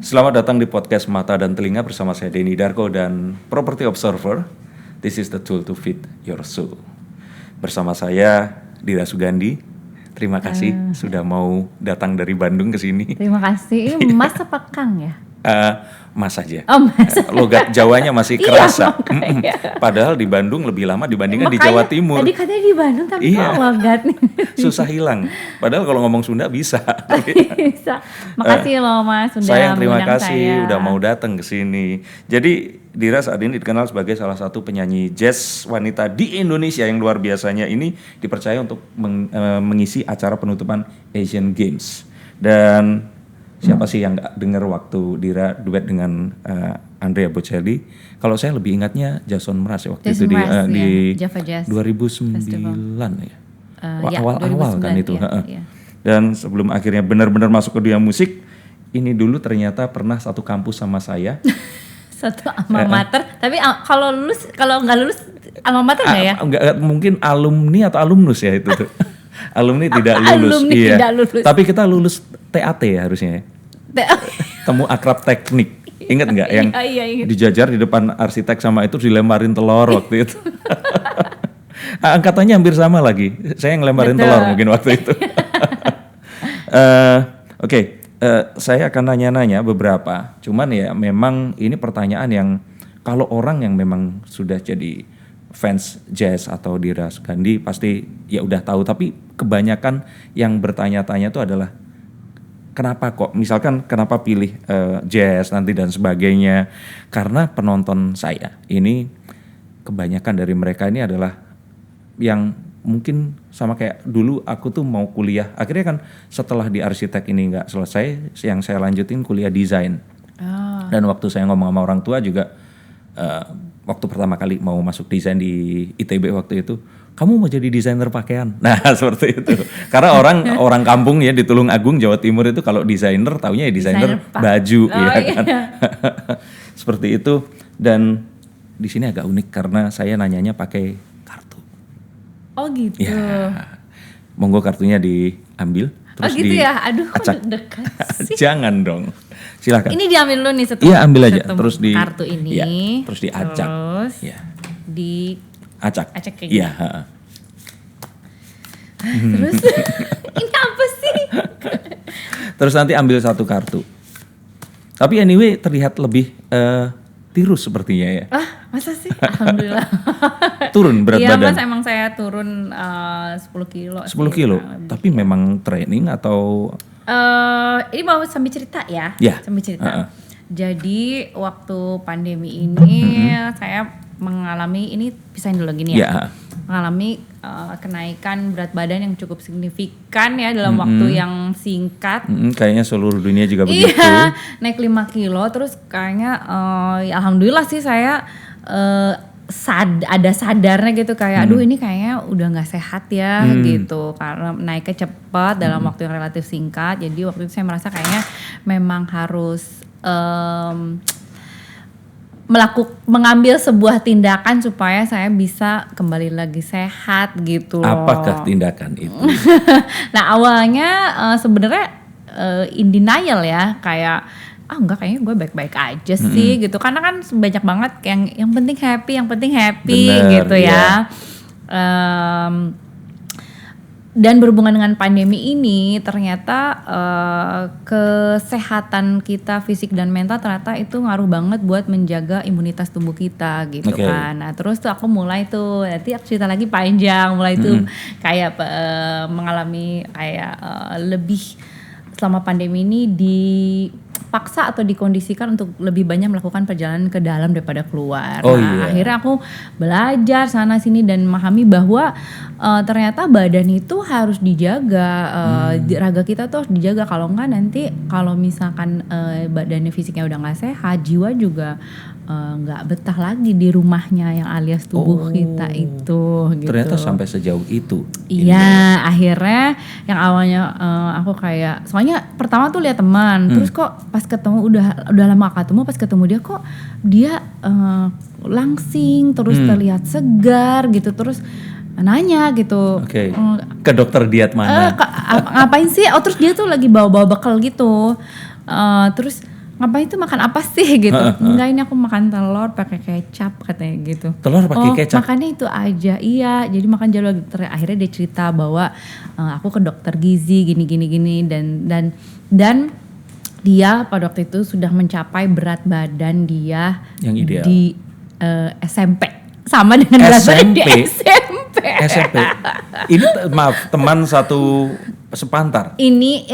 Selamat datang di podcast Mata dan Telinga bersama saya Denny Darko dan Property Observer. This is the tool to feed your soul. Bersama saya Dira Sugandi. Terima kasih sudah mau datang dari Bandung ke sini. Terima kasih. Ini Mas apa Kang ya? Mas aja. Oh, Mas. Logat Jawanya masih Iya, kerasa. makanya. Padahal di Bandung lebih lama dibandingkan di Makanya, Jawa Timur. Tadi katanya di Bandung tapi Iya. kok logatnya. Susah hilang. Padahal kalau ngomong Sunda bisa. Bisa. Makasih loh Mas sudah Saya yang terima mengundang kasih saya. udah mau datang ke sini. Jadi Dira saat ini dikenal sebagai salah satu penyanyi jazz wanita di Indonesia yang luar biasanya ini dipercaya untuk mengisi acara penutupan Asian Games. Dan siapa sih yang nggak dengar waktu Dira duet dengan Andrea Bocelli? Kalau saya lebih ingatnya Jason Mraz waktu Jason itu Mraz, di Java Jazz 2009 Festival. ya. Ya, Awal-awal kan 2009, itu. iya. Dan sebelum akhirnya benar-benar masuk ke dunia musik, ini dulu ternyata pernah satu kampus sama saya. Satu alma mater. Tapi kalau nggak lulus alma mater nggak ya? Enggak, mungkin alumni atau alumnus ya itu tuh. Alumni tidak lulus. Alumni iya. tidak lulus. Tapi kita lulus TAT ya harusnya. Temu akrab teknik. Ingat nggak yang Iya, ingat. dijajar di depan arsitek sama itu dilemparin telur waktu itu. Angkatannya hampir sama lagi. Saya yang lemparin Betul. telur mungkin waktu itu. Oke. Saya akan nanya-nanya beberapa. Cuman ya memang ini pertanyaan yang kalau orang yang memang sudah jadi fans jazz atau Dira Sugandi pasti ya udah tahu. Tapi kebanyakan yang bertanya-tanya itu adalah kenapa kok? Misalkan kenapa pilih jazz nanti dan sebagainya? Karena penonton saya ini kebanyakan dari mereka ini adalah yang mungkin sama kayak dulu aku tuh mau kuliah. Akhirnya kan setelah di arsitek ini nggak selesai, yang saya lanjutin kuliah desain. Dan waktu saya ngomong sama orang tua juga, waktu pertama kali mau masuk desain di ITB waktu itu, kamu mau jadi desainer pakaian? Nah seperti itu. Karena orang kampung ya di Tulungagung Jawa Timur itu kalau desainer taunya ya desainer baju, ya kan. Seperti itu. Dan di sini agak unik karena saya nanyanya pakai kartu. Oh gitu. Ya, monggo kartunya diambil. Terus gitu ya. Aduh, kok acak. deg-degan sih. Jangan dong. Silakan. Ini diambil dulu nih setelah Iya ambil aja. ketemu Terus di kartu ini. Ya, terus diacak. Terus Ya. diacak Acak. kayak Iya. gitu. Terus ini apa sih? Terus nanti ambil satu kartu. Tapi anyway terlihat lebih tirus sepertinya ya. Masa sih? Alhamdulillah. Turun berat Iya badan. Mas, emang saya turun 10 kilo. 10 kilo. Tapi memang training atau Ini mau sambil cerita ya? Ya. Sambil cerita. Jadi waktu pandemi ini saya mengalami, ini pisahin dulu gini ya. Ya. Mengalami kenaikan berat badan yang cukup signifikan ya dalam waktu yang singkat. Kayaknya seluruh dunia juga begitu. Iya, naik 5 kilo terus kayaknya ya alhamdulillah sih saya ada sadarnya gitu kayak aduh ini kayaknya udah nggak sehat ya gitu karena naiknya cepat dalam waktu yang relatif singkat. Jadi waktu itu saya merasa kayaknya memang harus mengambil sebuah tindakan supaya saya bisa kembali lagi sehat gitu loh. Apakah tindakan itu? Nah awalnya sebenarnya in denial ya, kayak enggak, kayaknya gue baik-baik aja sih gitu, karena kan banyak banget yang penting happy Bener, gitu ya. Dan berhubungan dengan pandemi ini ternyata kesehatan kita fisik dan mental ternyata itu ngaruh banget buat menjaga imunitas tubuh kita gitu kan. Nah terus tuh aku mulai tuh, nanti aku cerita lagi panjang, mulai tuh kayak mengalami kayak lebih selama pandemi ini dipaksa atau dikondisikan untuk lebih banyak melakukan perjalanan ke dalam daripada keluar. Akhirnya aku belajar sana sini dan memahami bahwa ternyata badan itu harus dijaga, raga kita tuh harus dijaga. Kalau enggak nanti kalau misalkan badannya fisiknya udah nggak sehat, jiwa juga nggak betah lagi di rumahnya yang alias tubuh kita itu. Gitu. Ternyata sampai sejauh itu. Iya, akhirnya yang awalnya aku kayak, soalnya pertama tuh lihat teman, terus kok pas ketemu udah lama ketemu, pas ketemu dia kok dia langsing, terus terlihat segar gitu, terus nanya gitu. Ke dokter diet mana? Ngapain sih? Oh terus dia tuh lagi bawa bekal gitu, terus ngapain tuh makan apa sih gitu. Enggak, ini aku makan telur pakai kecap katanya gitu. Telur pakai kecap? Makannya itu aja, iya. Jadi makan jalur dokter. Akhirnya dia cerita bahwa aku ke dokter gizi gini dan dia pada waktu itu sudah mencapai berat badan dia yang ideal di SMP sama dengan berat badan di SMP. Ini maaf, teman satu sepantar. Ini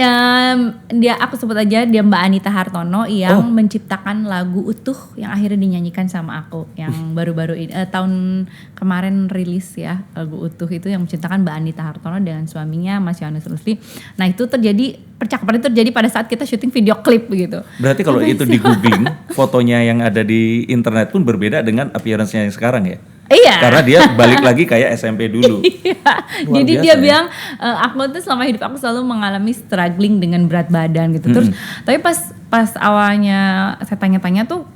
dia, aku sebut aja dia Mbak Anita Hartono yang menciptakan lagu Utuh yang akhirnya dinyanyikan sama aku yang baru-baru ini tahun kemarin rilis ya, lagu Utuh itu yang menciptakan Mbak Anita Hartono dengan suaminya Mas Yohanes Rusli. Nah itu terjadi, percakapan itu terjadi pada saat kita syuting video klip begitu. Berarti kalau itu di googling, fotonya yang ada di internet pun berbeda dengan appearance-nya yang sekarang ya? Iya. Karena dia balik lagi kayak SMP dulu. Iya. Jadi dia bilang aku tuh selama hidup aku selalu mengalami struggling dengan berat badan gitu. Terus tapi pas awalnya saya tanya-tanya tuh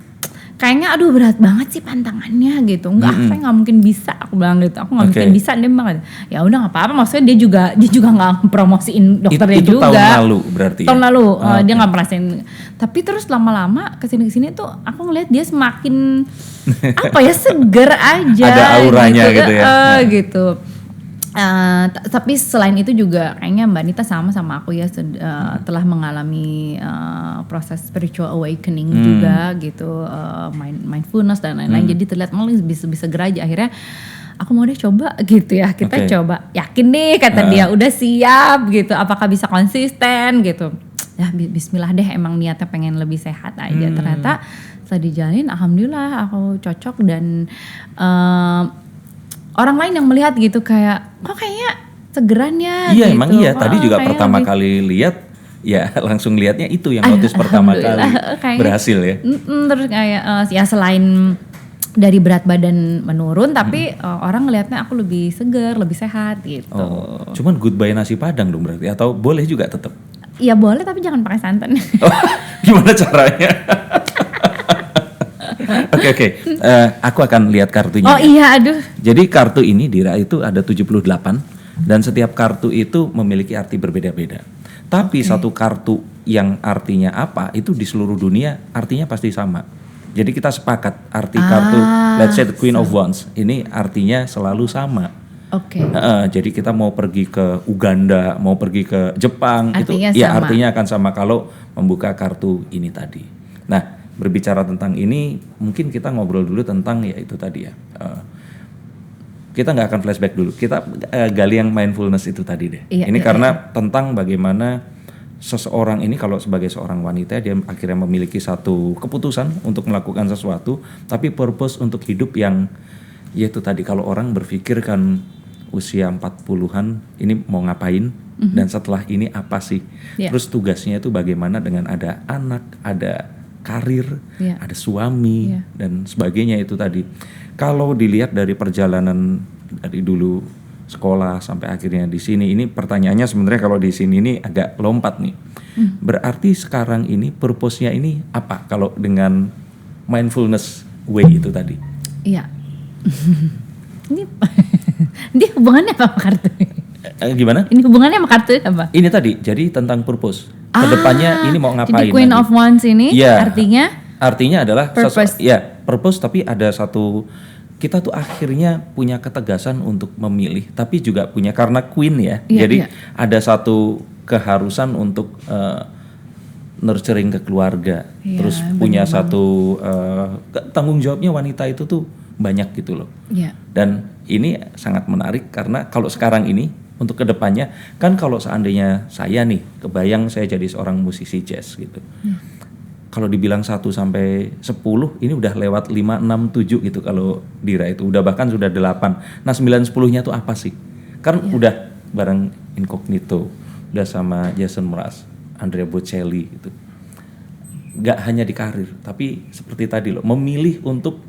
kayaknya aduh berat banget sih pantangannya gitu. Enggak, saya nggak mungkin bisa, aku bilang gitu. Aku nggak mungkin bisa, dia bilang ya udah nggak apa-apa. Maksudnya dia juga nggak promosiin dokternya itu juga. Tahun lalu berarti. Tahun lalu dia nggak merasain. Tapi terus lama-lama kesini tuh aku ngeliat dia semakin apa ya, seger aja. Ada auranya gitu ya. Gitu. Tapi selain itu juga kayaknya Mbak Nita sama aku ya telah mengalami proses spiritual awakening juga gitu, mindfulness dan lain-lain. Jadi terlihat malah bisa seger aja. Akhirnya aku mau deh coba gitu ya, kita coba, yakin nih kata dia, udah siap gitu, apakah bisa konsisten gitu. Ya bismillah deh, emang niatnya pengen lebih sehat aja. Ternyata setelah dijalanin alhamdulillah aku cocok dan orang lain yang melihat gitu kayak kok kayaknya segeran ya. Iya gitu. emang iya, tadi juga pertama kali lihat ya langsung lihatnya itu yang notice pertama kali berhasil ya. Terus kayak ya selain dari berat badan menurun tapi orang ngelihatnya aku lebih segar, lebih sehat gitu. Cuman goodbye nasi padang dong berarti, atau boleh juga tetap? Iya boleh tapi jangan pakai santan. Gimana caranya? Oke. Aku akan lihat kartunya. Oh iya, aduh. Jadi kartu ini Dira itu ada 78 dan setiap kartu itu memiliki arti berbeda-beda. Tapi satu kartu yang artinya apa itu di seluruh dunia artinya pasti sama. Jadi kita sepakat arti kartu let's say the Queen of Wands ini artinya selalu sama. Oke. Jadi kita mau pergi ke Uganda, mau pergi ke Jepang artinya itu sama. Ya artinya akan sama kalau membuka kartu ini tadi. Nah, berbicara tentang ini, mungkin kita ngobrol dulu tentang ya itu tadi ya. Kita nggak akan flashback dulu, kita gali yang mindfulness itu tadi deh. Ini karena tentang bagaimana seseorang ini kalau sebagai seorang wanita dia akhirnya memiliki satu keputusan untuk melakukan sesuatu, tapi purpose untuk hidup yang yaitu tadi kalau orang berpikir kan usia 40-an ini mau ngapain dan setelah ini apa sih? Terus tugasnya itu bagaimana dengan ada anak, ada karir, ada suami dan sebagainya itu tadi. Kalau dilihat dari perjalanan dari dulu sekolah sampai akhirnya di sini, ini pertanyaannya sebenarnya kalau di sini ini agak lompat nih. Berarti sekarang ini purpose-nya ini apa kalau dengan mindfulness way itu tadi? Iya. Ini hubungannya apa sama kartu? Gimana? Ini hubungannya sama kartu apa? Ini tadi, jadi tentang purpose. Kedepannya ini mau ngapain? Jadi Queen of Wands ini artinya? Artinya adalah purpose. Purpose, tapi ada satu, kita tuh akhirnya punya ketegasan untuk memilih, tapi juga punya karena Queen ya. Jadi ada satu keharusan untuk nurturing ke keluarga, terus punya satu tanggung jawabnya wanita itu tuh banyak gitu loh. Dan ini sangat menarik karena kalau sekarang ini untuk kedepannya kan kalau seandainya saya nih kebayang saya jadi seorang musisi jazz gitu. Kalau dibilang 1 sampai 10 ini udah lewat 5, 6, 7 gitu kalau Dira itu udah bahkan sudah 8. Nah 9, 10-nya tuh apa sih? Kan udah bareng Incognito, udah sama Jason Mraz, Andrea Bocelli gitu. Gak hanya di karir tapi seperti tadi loh memilih untuk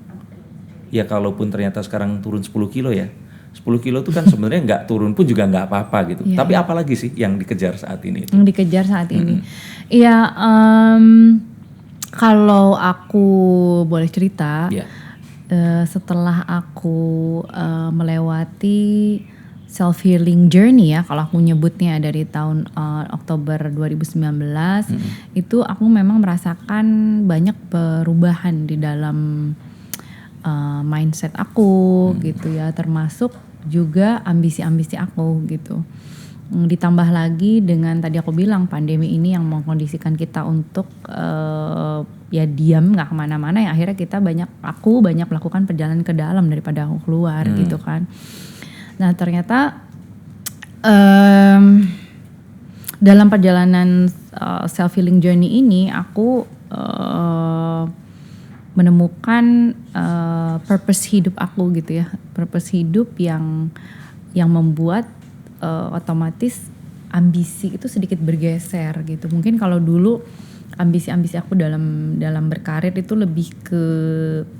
ya kalaupun ternyata sekarang turun 10 kilo ya 10 kilo itu kan sebenarnya nggak turun pun juga nggak apa-apa gitu. Tapi apalagi sih yang dikejar saat ini? Yang dikejar saat ini? Iya, kalau aku boleh cerita, setelah aku melewati self healing journey ya kalau aku nyebutnya dari tahun Oktober 2019 itu aku memang merasakan banyak perubahan di dalam mindset aku gitu ya, termasuk juga ambisi-ambisi aku gitu. Ditambah lagi dengan tadi aku bilang pandemi ini yang mengkondisikan kita untuk ya diam nggak kemana-mana, yang akhirnya kita banyak melakukan perjalanan ke dalam daripada aku keluar gitu kan. Nah ternyata dalam perjalanan self healing journey ini aku menemukan purpose hidup aku gitu ya, purpose hidup yang membuat otomatis ambisi itu sedikit bergeser gitu. Mungkin kalau dulu ambisi aku dalam berkarir itu lebih ke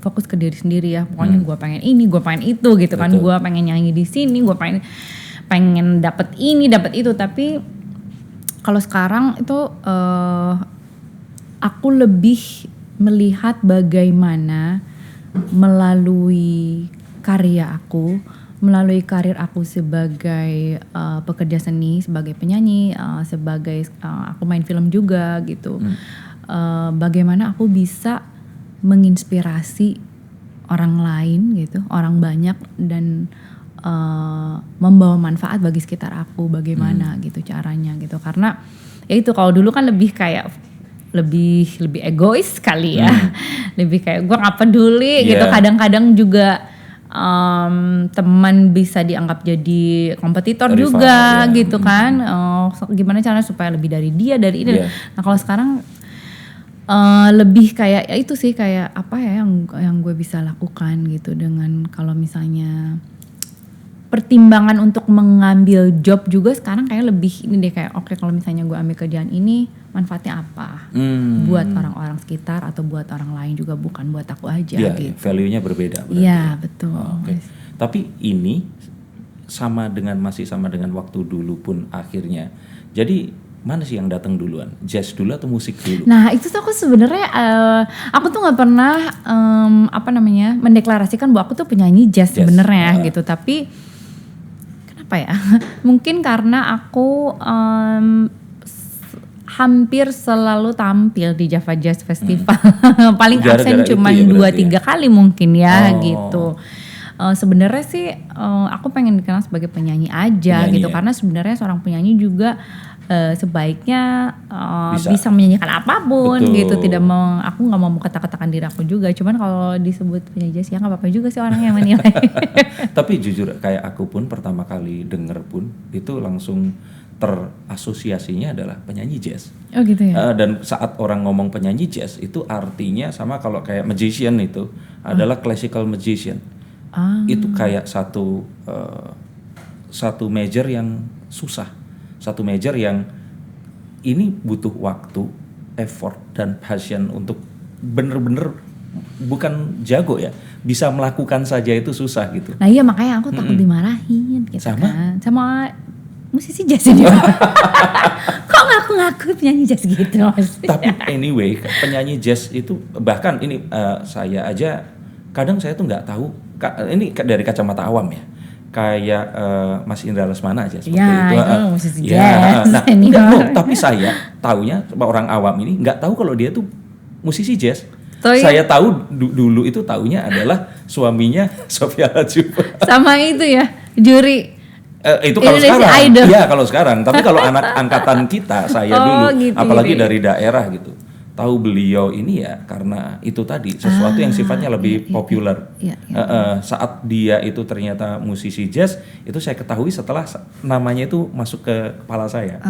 fokus ke diri sendiri ya. Pokoknya gue pengen ini, gue pengen itu gitu kan. Gue pengen nyanyi di sini, gue pengen dapet ini, dapet itu. Tapi kalau sekarang itu aku lebih melihat bagaimana melalui karya aku, melalui karir aku sebagai pekerja seni, sebagai penyanyi, sebagai aku main film juga gitu. Bagaimana aku bisa menginspirasi orang lain gitu, orang banyak, dan membawa manfaat bagi sekitar aku. Bagaimana gitu caranya gitu. Karena ya itu kalau dulu kan lebih kayak lebih egois kali ya. Lebih kayak gue gak peduli gitu. Kadang-kadang juga teman bisa dianggap jadi kompetitor rival juga gitu kan. Gimana caranya supaya lebih dari dia, dari ini. Nah kalau sekarang lebih kayak ya itu sih, kayak apa ya yang gue bisa lakukan gitu. Dengan kalau misalnya pertimbangan untuk mengambil job juga sekarang kayak lebih ini deh, kayak oke, kalau misalnya gue ambil kerjaan ini manfaatnya apa buat orang-orang sekitar atau buat orang lain juga, bukan buat aku aja gitu. Value-nya berbeda. Iya betul. Tapi ini masih sama dengan waktu dulu pun akhirnya. Jadi mana sih yang datang duluan? Jazz dulu atau musik dulu? Nah itu tuh aku sebenarnya aku tuh nggak pernah mendeklarasikan bahwa aku tuh penyanyi jazz sebenarnya gitu. Tapi kenapa ya? Mungkin karena aku hampir selalu tampil di Java Jazz Festival. Paling absen cuma 2-3 kali mungkin ya gitu. Sebenarnya sih aku pengen dikenal sebagai penyanyi aja gitu. Karena sebenarnya seorang penyanyi juga sebaiknya bisa menyanyikan apapun. Betul. Gitu. Aku nggak mau kata-katakan diri aku juga. Cuman kalau disebut penyanyi jazz ya nggak apa-apa juga sih orang yang menilai. Tapi jujur kayak aku pun pertama kali denger pun itu langsung terasosiasinya adalah penyanyi jazz. Oh gitu ya. Dan saat orang ngomong penyanyi jazz itu artinya sama kalau kayak magician itu adalah classical magician. Itu kayak satu major yang susah, satu major yang ini butuh waktu, effort dan passion untuk bener-bener bukan jago ya, bisa melakukan saja itu susah gitu. Nah iya makanya aku takut dimarahin gitu sama musisi jazz ini. Kok ngaku-ngaku penyanyi jazz gitu Mas? Tapi anyway, penyanyi jazz itu bahkan ini saya aja kadang saya tuh nggak tahu, ini dari kacamata awam ya, kayak Mas Indra Lesmana aja seperti itu. Musisi jazz. Tapi saya taunya orang awam ini nggak tahu kalau dia tuh musisi jazz. Saya tahu dulu itu taunya adalah suaminya Sophia Latjuba. Sama itu ya, juri. Itu kalau sekarang, iya kalau sekarang. Tapi kalau anak angkatan kita, saya dulu, gitu, apalagi dari daerah gitu, tahu beliau ini ya karena itu tadi sesuatu yang sifatnya lebih populer. Saat dia itu ternyata musisi jazz, itu saya ketahui setelah namanya itu masuk ke kepala saya.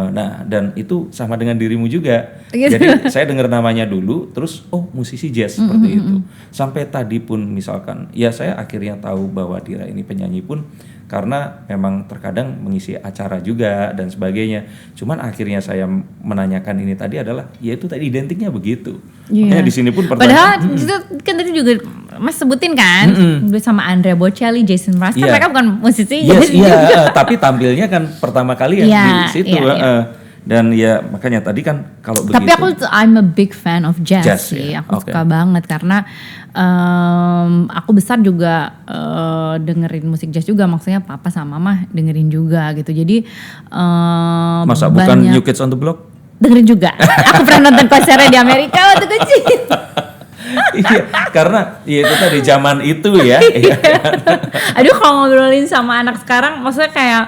Nah dan itu sama dengan dirimu juga. Jadi saya dengar namanya dulu, terus musisi jazz seperti itu. Sampai tadi pun misalkan, ya saya akhirnya tahu bahwa Dira ini penyanyi pun karena memang terkadang mengisi acara juga dan sebagainya. Cuman akhirnya saya menanyakan ini tadi adalah yaitu tadi identiknya begitu. Makanya di sini pun padahal itu kan tadi juga Mas sebutin kan sama Andrea Bocelli, Jason Mraz, mereka bukan musisi. Tapi tampilnya kan pertama kali di situ. Dan ya makanya tadi kan kalau begitu. Tapi I'm a big fan of jazz sih. Ya? Aku suka banget karena aku besar juga dengerin musik jazz juga. Maksudnya papa sama mama dengerin juga gitu. Jadi masa bukan New Kids on the Block? Dengerin juga. Aku pernah nonton konsernya di Amerika waktu kecil. Iya, karena ya itu tadi zaman itu ya. Aduh, kalau ngobrolin sama anak sekarang, maksudnya kayak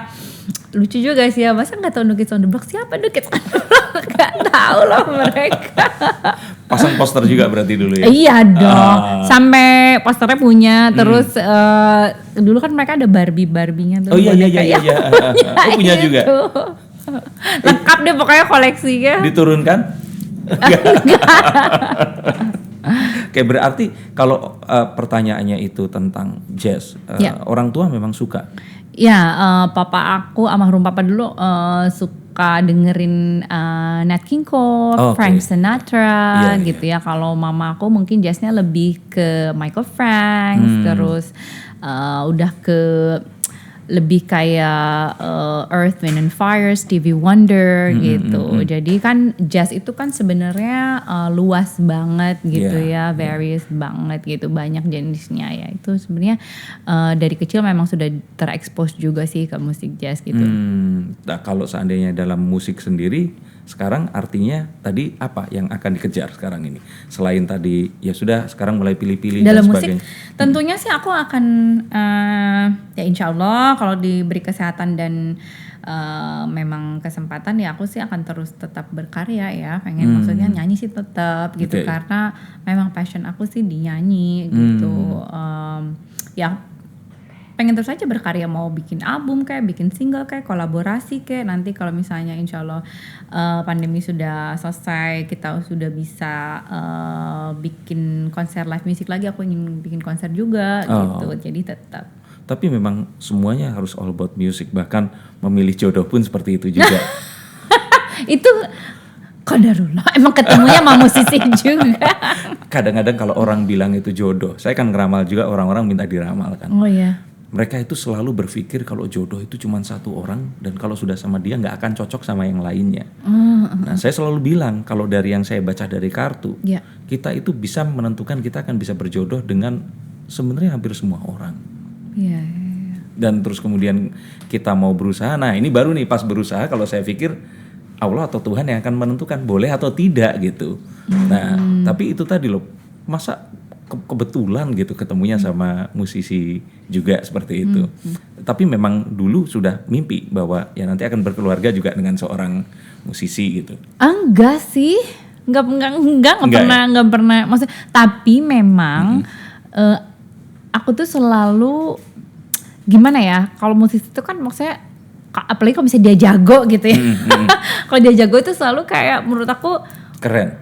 lucu juga sih ya. Masa nggak tahu New Kids on the Block? Siapa New Kids on the Block? Nggak tahu loh mereka. Pasang poster juga berarti dulu ya? Iya dong. Sampai posternya punya. Terus dulu kan mereka ada Barbie-Barbinya tuh. Oh iya. Aku punya juga. Lengkap deh pokoknya koleksinya. Diturunkan? Kayak berarti kalau pertanyaannya itu tentang jazz, orang tua memang suka? Ya, papa aku, almarhum papa dulu suka dengerin Nat King Cole, Frank Sinatra gitu ya. Kalau mama aku mungkin jazznya lebih ke Michael Franks, terus udah ke lebih kayak Earth, Wind and Fire, Stevie Wonder gitu. Jadi kan jazz itu kan sebenarnya luas banget gitu ya, various banget gitu, banyak jenisnya ya. Itu sebenarnya dari kecil memang sudah terekspos juga sih ke musik jazz gitu. Nah, kalau seandainya dalam musik sendiri sekarang artinya tadi apa yang akan dikejar sekarang ini? Selain tadi ya sudah sekarang mulai pilih-pilih dalam dan musik, sebagainya. tentunya sih aku akan ya insya Allah kalau diberi kesehatan dan memang kesempatan ya aku sih akan terus tetap berkarya ya. Pengen maksudnya nyanyi sih tetap gitu karena memang passion aku sih di nyanyi gitu. Ya pengen terus aja berkarya, mau bikin album kayak bikin single kayak kolaborasi kayak nanti kalau misalnya insya Allah pandemi sudah selesai, kita sudah bisa bikin konser live music lagi, aku ingin bikin konser juga gitu. Jadi tetap. Tapi memang semuanya harus all about music, bahkan memilih jodoh pun seperti itu juga. Itu qadarullah, emang ketemunya sama musisi juga. Kadang-kadang kalau orang bilang itu jodoh, saya kan ngeramal juga, orang-orang minta diramal kan. Oh iya. Mereka itu selalu berpikir kalau jodoh itu cuma satu orang dan kalau sudah sama dia nggak akan cocok sama yang lainnya. Nah, saya selalu bilang kalau dari yang saya baca dari kartu, kita itu bisa menentukan kita akan bisa berjodoh dengan sebenarnya hampir semua orang. Dan terus kemudian kita mau berusaha. Nah, ini baru nih pas berusaha kalau saya pikir Allah atau Tuhan yang akan menentukan boleh atau tidak gitu. Nah, tapi itu tadi loh, masa kebetulan gitu ketemunya sama musisi juga seperti itu. Tapi memang dulu sudah mimpi bahwa ya nanti akan berkeluarga juga dengan seorang musisi gitu. Enggak sih, enggak pernah. Maksudnya, tapi memang aku tuh selalu gimana ya? Kalau musisi itu kan maksudnya apalagi kalau misalnya dia jago gitu ya. Kalau dia jago itu selalu kayak menurut aku keren.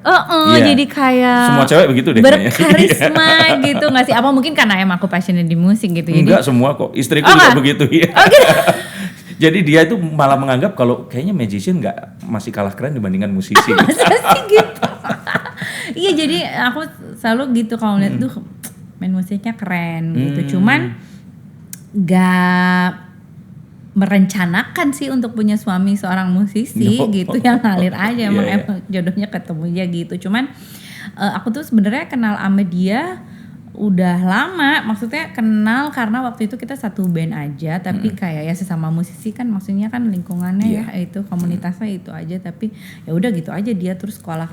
Jadi kayak semua cewek begitu deh berkarisma gitu nggak sih? Apa mungkin karena emang aku passionnya di musik gitu. Enggak semua kok. Istriku juga begitu ya. Jadi dia itu malah menganggap kalau kayaknya magician masih kalah keren dibandingkan musisi. Masa sih gitu? Iya, jadi aku selalu gitu kalau lihat tuh main musiknya keren gitu. Cuman nggak merencanakan sih untuk punya suami seorang musisi gitu, yang ngalir aja emang jodohnya ketemu aja gitu. Cuman aku tuh sebenarnya kenal sama dia udah lama, maksudnya kenal karena waktu itu kita satu band aja, tapi kayak ya sesama musisi kan maksudnya kan lingkungannya ya itu komunitasnya itu aja, tapi ya udah gitu aja. Dia terus sekolah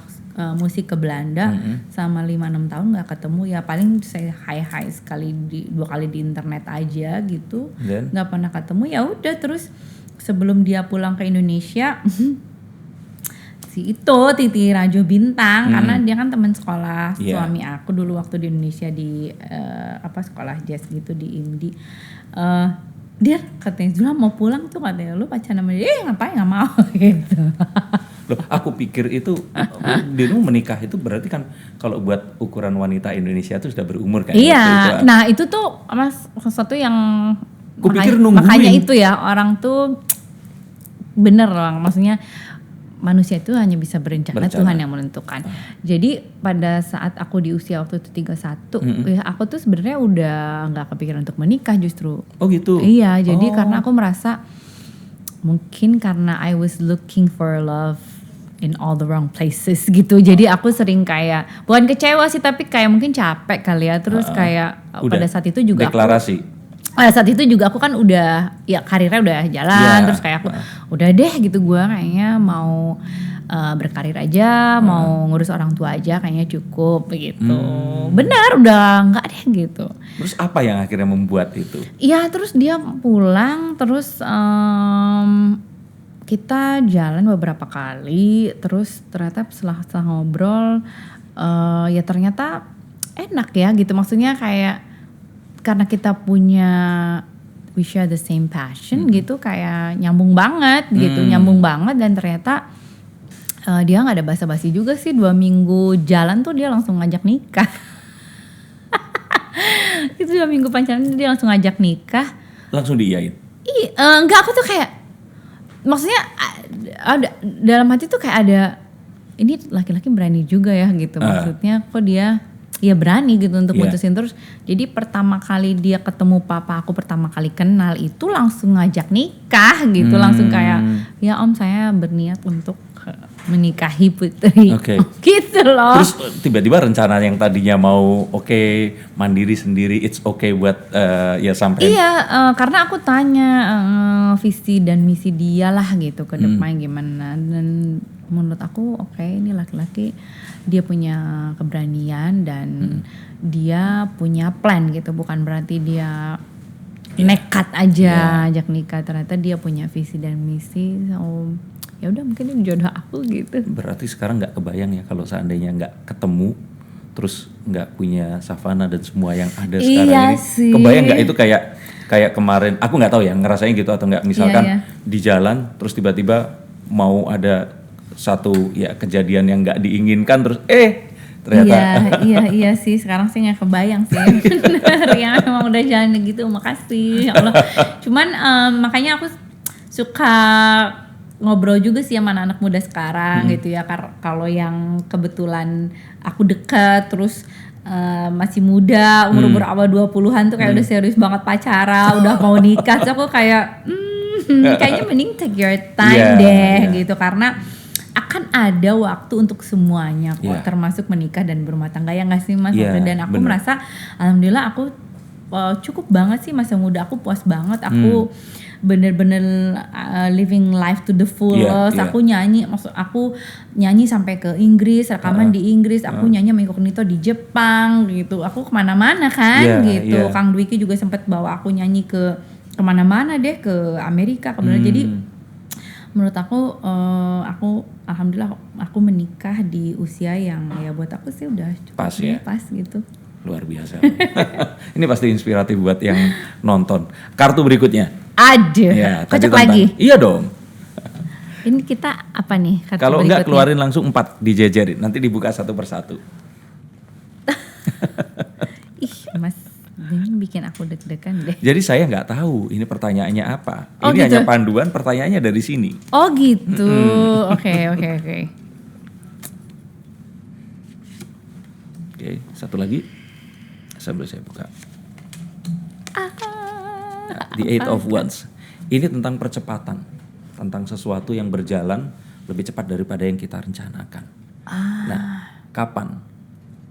musik ke Belanda sama 5-6 tahun nggak ketemu, ya paling saya hai sekali 2 kali di internet aja gitu, nggak pernah ketemu. Ya udah terus sebelum dia pulang ke Indonesia si itu Titi Rajo Bintang, karena dia kan teman sekolah suami aku dulu waktu di Indonesia di sekolah jazz gitu di IMDI. Dia katanya Zula mau pulang tuh, katanya lu pacaran sama dia, ngapain, nggak mau gitu. Loh, aku pikir itu Dinu menikah itu berarti kan kalau buat ukuran wanita Indonesia itu sudah berumur kan? Iya, nah itu tuh mas sesuatu yang makanya itu ya orang tuh bener lah, maksudnya manusia itu hanya bisa berencana. Tuhan yang menentukan. Jadi pada saat aku di usia waktu itu 31, ya aku tuh sebenarnya udah nggak kepikiran untuk menikah justru. Oh gitu. Iya, jadi karena aku merasa mungkin karena I was looking for love in all the wrong places gitu. Jadi aku sering kayak bukan kecewa sih, tapi kayak mungkin capek kali ya. Terus kayak pada saat itu juga deklarasi. Pada saat itu juga aku kan udah ya karirnya udah jalan, terus kayak aku udah deh gitu, gue kayaknya mau berkarir aja, mau ngurus orang tua aja kayaknya cukup gitu. Benar udah nggak deh gitu. Terus apa yang akhirnya membuat itu? Iya, terus dia pulang, terus kita jalan beberapa kali, terus ternyata setelah ngobrol ya ternyata enak ya gitu. Maksudnya kayak karena kita punya we share the same passion gitu, kayak nyambung banget gitu, nyambung banget. Dan ternyata dia nggak ada basa-basi juga sih, 2 minggu jalan tuh dia langsung ngajak nikah. Itu 2 minggu pacaran dia langsung ngajak nikah. Langsung diiyain? Enggak, aku tuh kayak maksudnya ada dalam hati tuh kayak ada ini laki-laki berani juga ya gitu. Maksudnya kok dia ya berani gitu untuk mutusin terus. Jadi pertama kali dia ketemu papa aku, pertama kali kenal itu langsung ngajak nikah gitu. Langsung kayak ya om, saya berniat untuk menikahi putri. Gitu loh. Terus tiba-tiba rencana yang tadinya mau mandiri sendiri, it's buat ya sampai. Iya, karena aku tanya visi dan misi dia lah gitu ke depan gimana. Dan menurut aku ini laki-laki dia punya keberanian dan dia punya plan gitu. Bukan berarti dia nekat aja ajak nikah. Ternyata dia punya visi dan misi. So, ya udah mungkin ini jodoh aku gitu. Berarti sekarang nggak kebayang ya kalau seandainya nggak ketemu, terus nggak punya Savana dan semua yang ada sekarang ini. Sih. Kebayang nggak itu kayak kemarin? Aku nggak tahu ya ngerasain gitu atau nggak. Misalkan di jalan terus tiba-tiba mau ada satu ya kejadian yang nggak diinginkan terus ternyata. Iya sih, sekarang sih nggak kebayang sih. Bener ya, emang udah jalan gitu. Makasih ya Allah. Cuman makanya aku suka ngobrol juga sih sama anak muda sekarang gitu ya. Kalau yang kebetulan aku dekat terus masih muda, umur awal 20-an tuh kayak udah serius banget pacaran, udah mau nikah. Terus aku kayak kayaknya mending take your time deh gitu, karena akan ada waktu untuk semuanya kok, termasuk menikah dan berumah tangga, ya nggak sih Mas? Dan aku merasa alhamdulillah aku cukup banget sih masa muda aku, puas banget aku. Bener-bener living life to the fullest. Aku nyanyi, maksud aku nyanyi sampai ke Inggris, rekaman di Inggris, aku nyanyi sama Incognito di Jepang gitu. Aku kemana-mana kan gitu. Kang Dwiki juga sempat bawa aku nyanyi ke kemana-mana deh, ke Amerika kebetulan. Jadi menurut aku alhamdulillah aku menikah di usia yang ya buat aku sih udah cukup pas gitu. Luar biasa. Ini pasti inspiratif buat yang nonton. Kartu berikutnya. Aduh, kocok lagi. Iya dong. Ini kita apa nih? Kalau enggak keluarin langsung 4 dijejerin, nanti dibuka satu persatu. Ih Mas, ini bikin aku deg-degan deh. Jadi saya nggak tahu ini pertanyaannya apa. Ini gitu? Hanya panduan, pertanyaannya dari sini. Oh gitu. Oke. Oke, satu lagi. Sambil saya buka. The Eight of Wands. Ini tentang percepatan, tentang sesuatu yang berjalan lebih cepat daripada yang kita rencanakan. Nah, kapan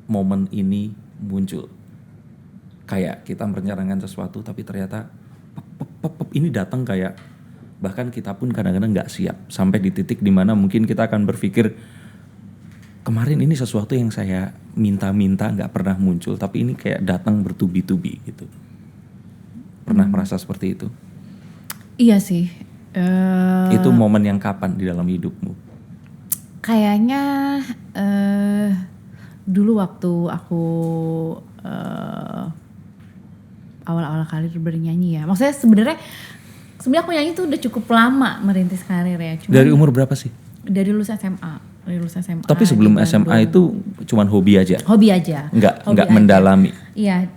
momen ini muncul? Kayak kita merencanakan sesuatu, tapi ternyata ini datang kayak bahkan kita pun kadang-kadang nggak siap, sampai di titik dimana mungkin kita akan berpikir kemarin ini sesuatu yang saya minta-minta nggak pernah muncul, tapi ini kayak datang bertubi-tubi gitu. Pernah merasa seperti itu? Iya sih. Itu momen yang kapan di dalam hidupmu? Kayaknya dulu waktu aku awal-awal karir bernyanyi ya. Maksudnya sebenarnya aku nyanyi tuh udah cukup lama merintis karir ya. Cuman dari umur berapa sih? Dari lulusan SMA. Tapi sebelum SMA itu cuman hobi aja? Hobi aja. Nggak mendalami? Iya.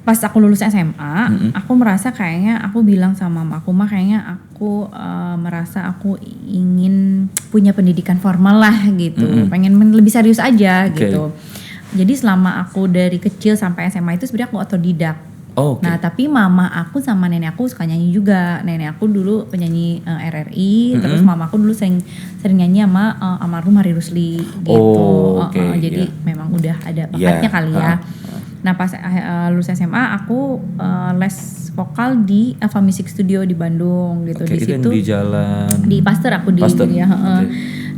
Pas aku lulus SMA, aku merasa kayaknya aku bilang sama mama aku, kayaknya aku merasa aku ingin punya pendidikan formal lah gitu. Pengen lebih serius aja gitu. Jadi selama aku dari kecil sampai SMA itu sebenarnya aku otodidak. Oh, oke. Nah tapi mama aku sama nenek aku suka nyanyi juga. Nenek aku dulu penyanyi RRI, terus mama aku dulu sering nyanyi sama almarhum Hari Rusli gitu. Oh, oke, Jadi iya. memang udah ada bakatnya kali ya. Nah pas lulus SMA aku les vokal di Ava Music Studio di Bandung gitu. Oke, Di itu yang situ di jalan di Pasteur aku di Pasteur, ya. oke.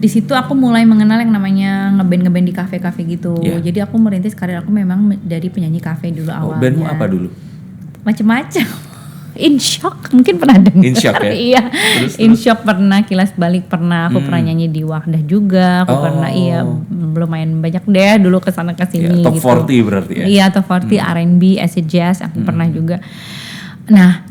Di situ aku mulai mengenal yang namanya ngeband di kafe-kafe gitu. Yeah. Jadi aku merintis karir aku memang dari penyanyi kafe dulu awalnya. Bandmu apa dulu? Macem-macem. In Shock mungkin pernah dengar. In Shock ya? Iya. In Shock pernah, Kilas Balik pernah, aku pernah nyanyi di Wahdah juga, aku pernah lumayan banyak deh dulu kesana kesini Top gitu. 40 berarti ya? Iya, top 40 R&B, acid jazz aku pernah juga. Nah,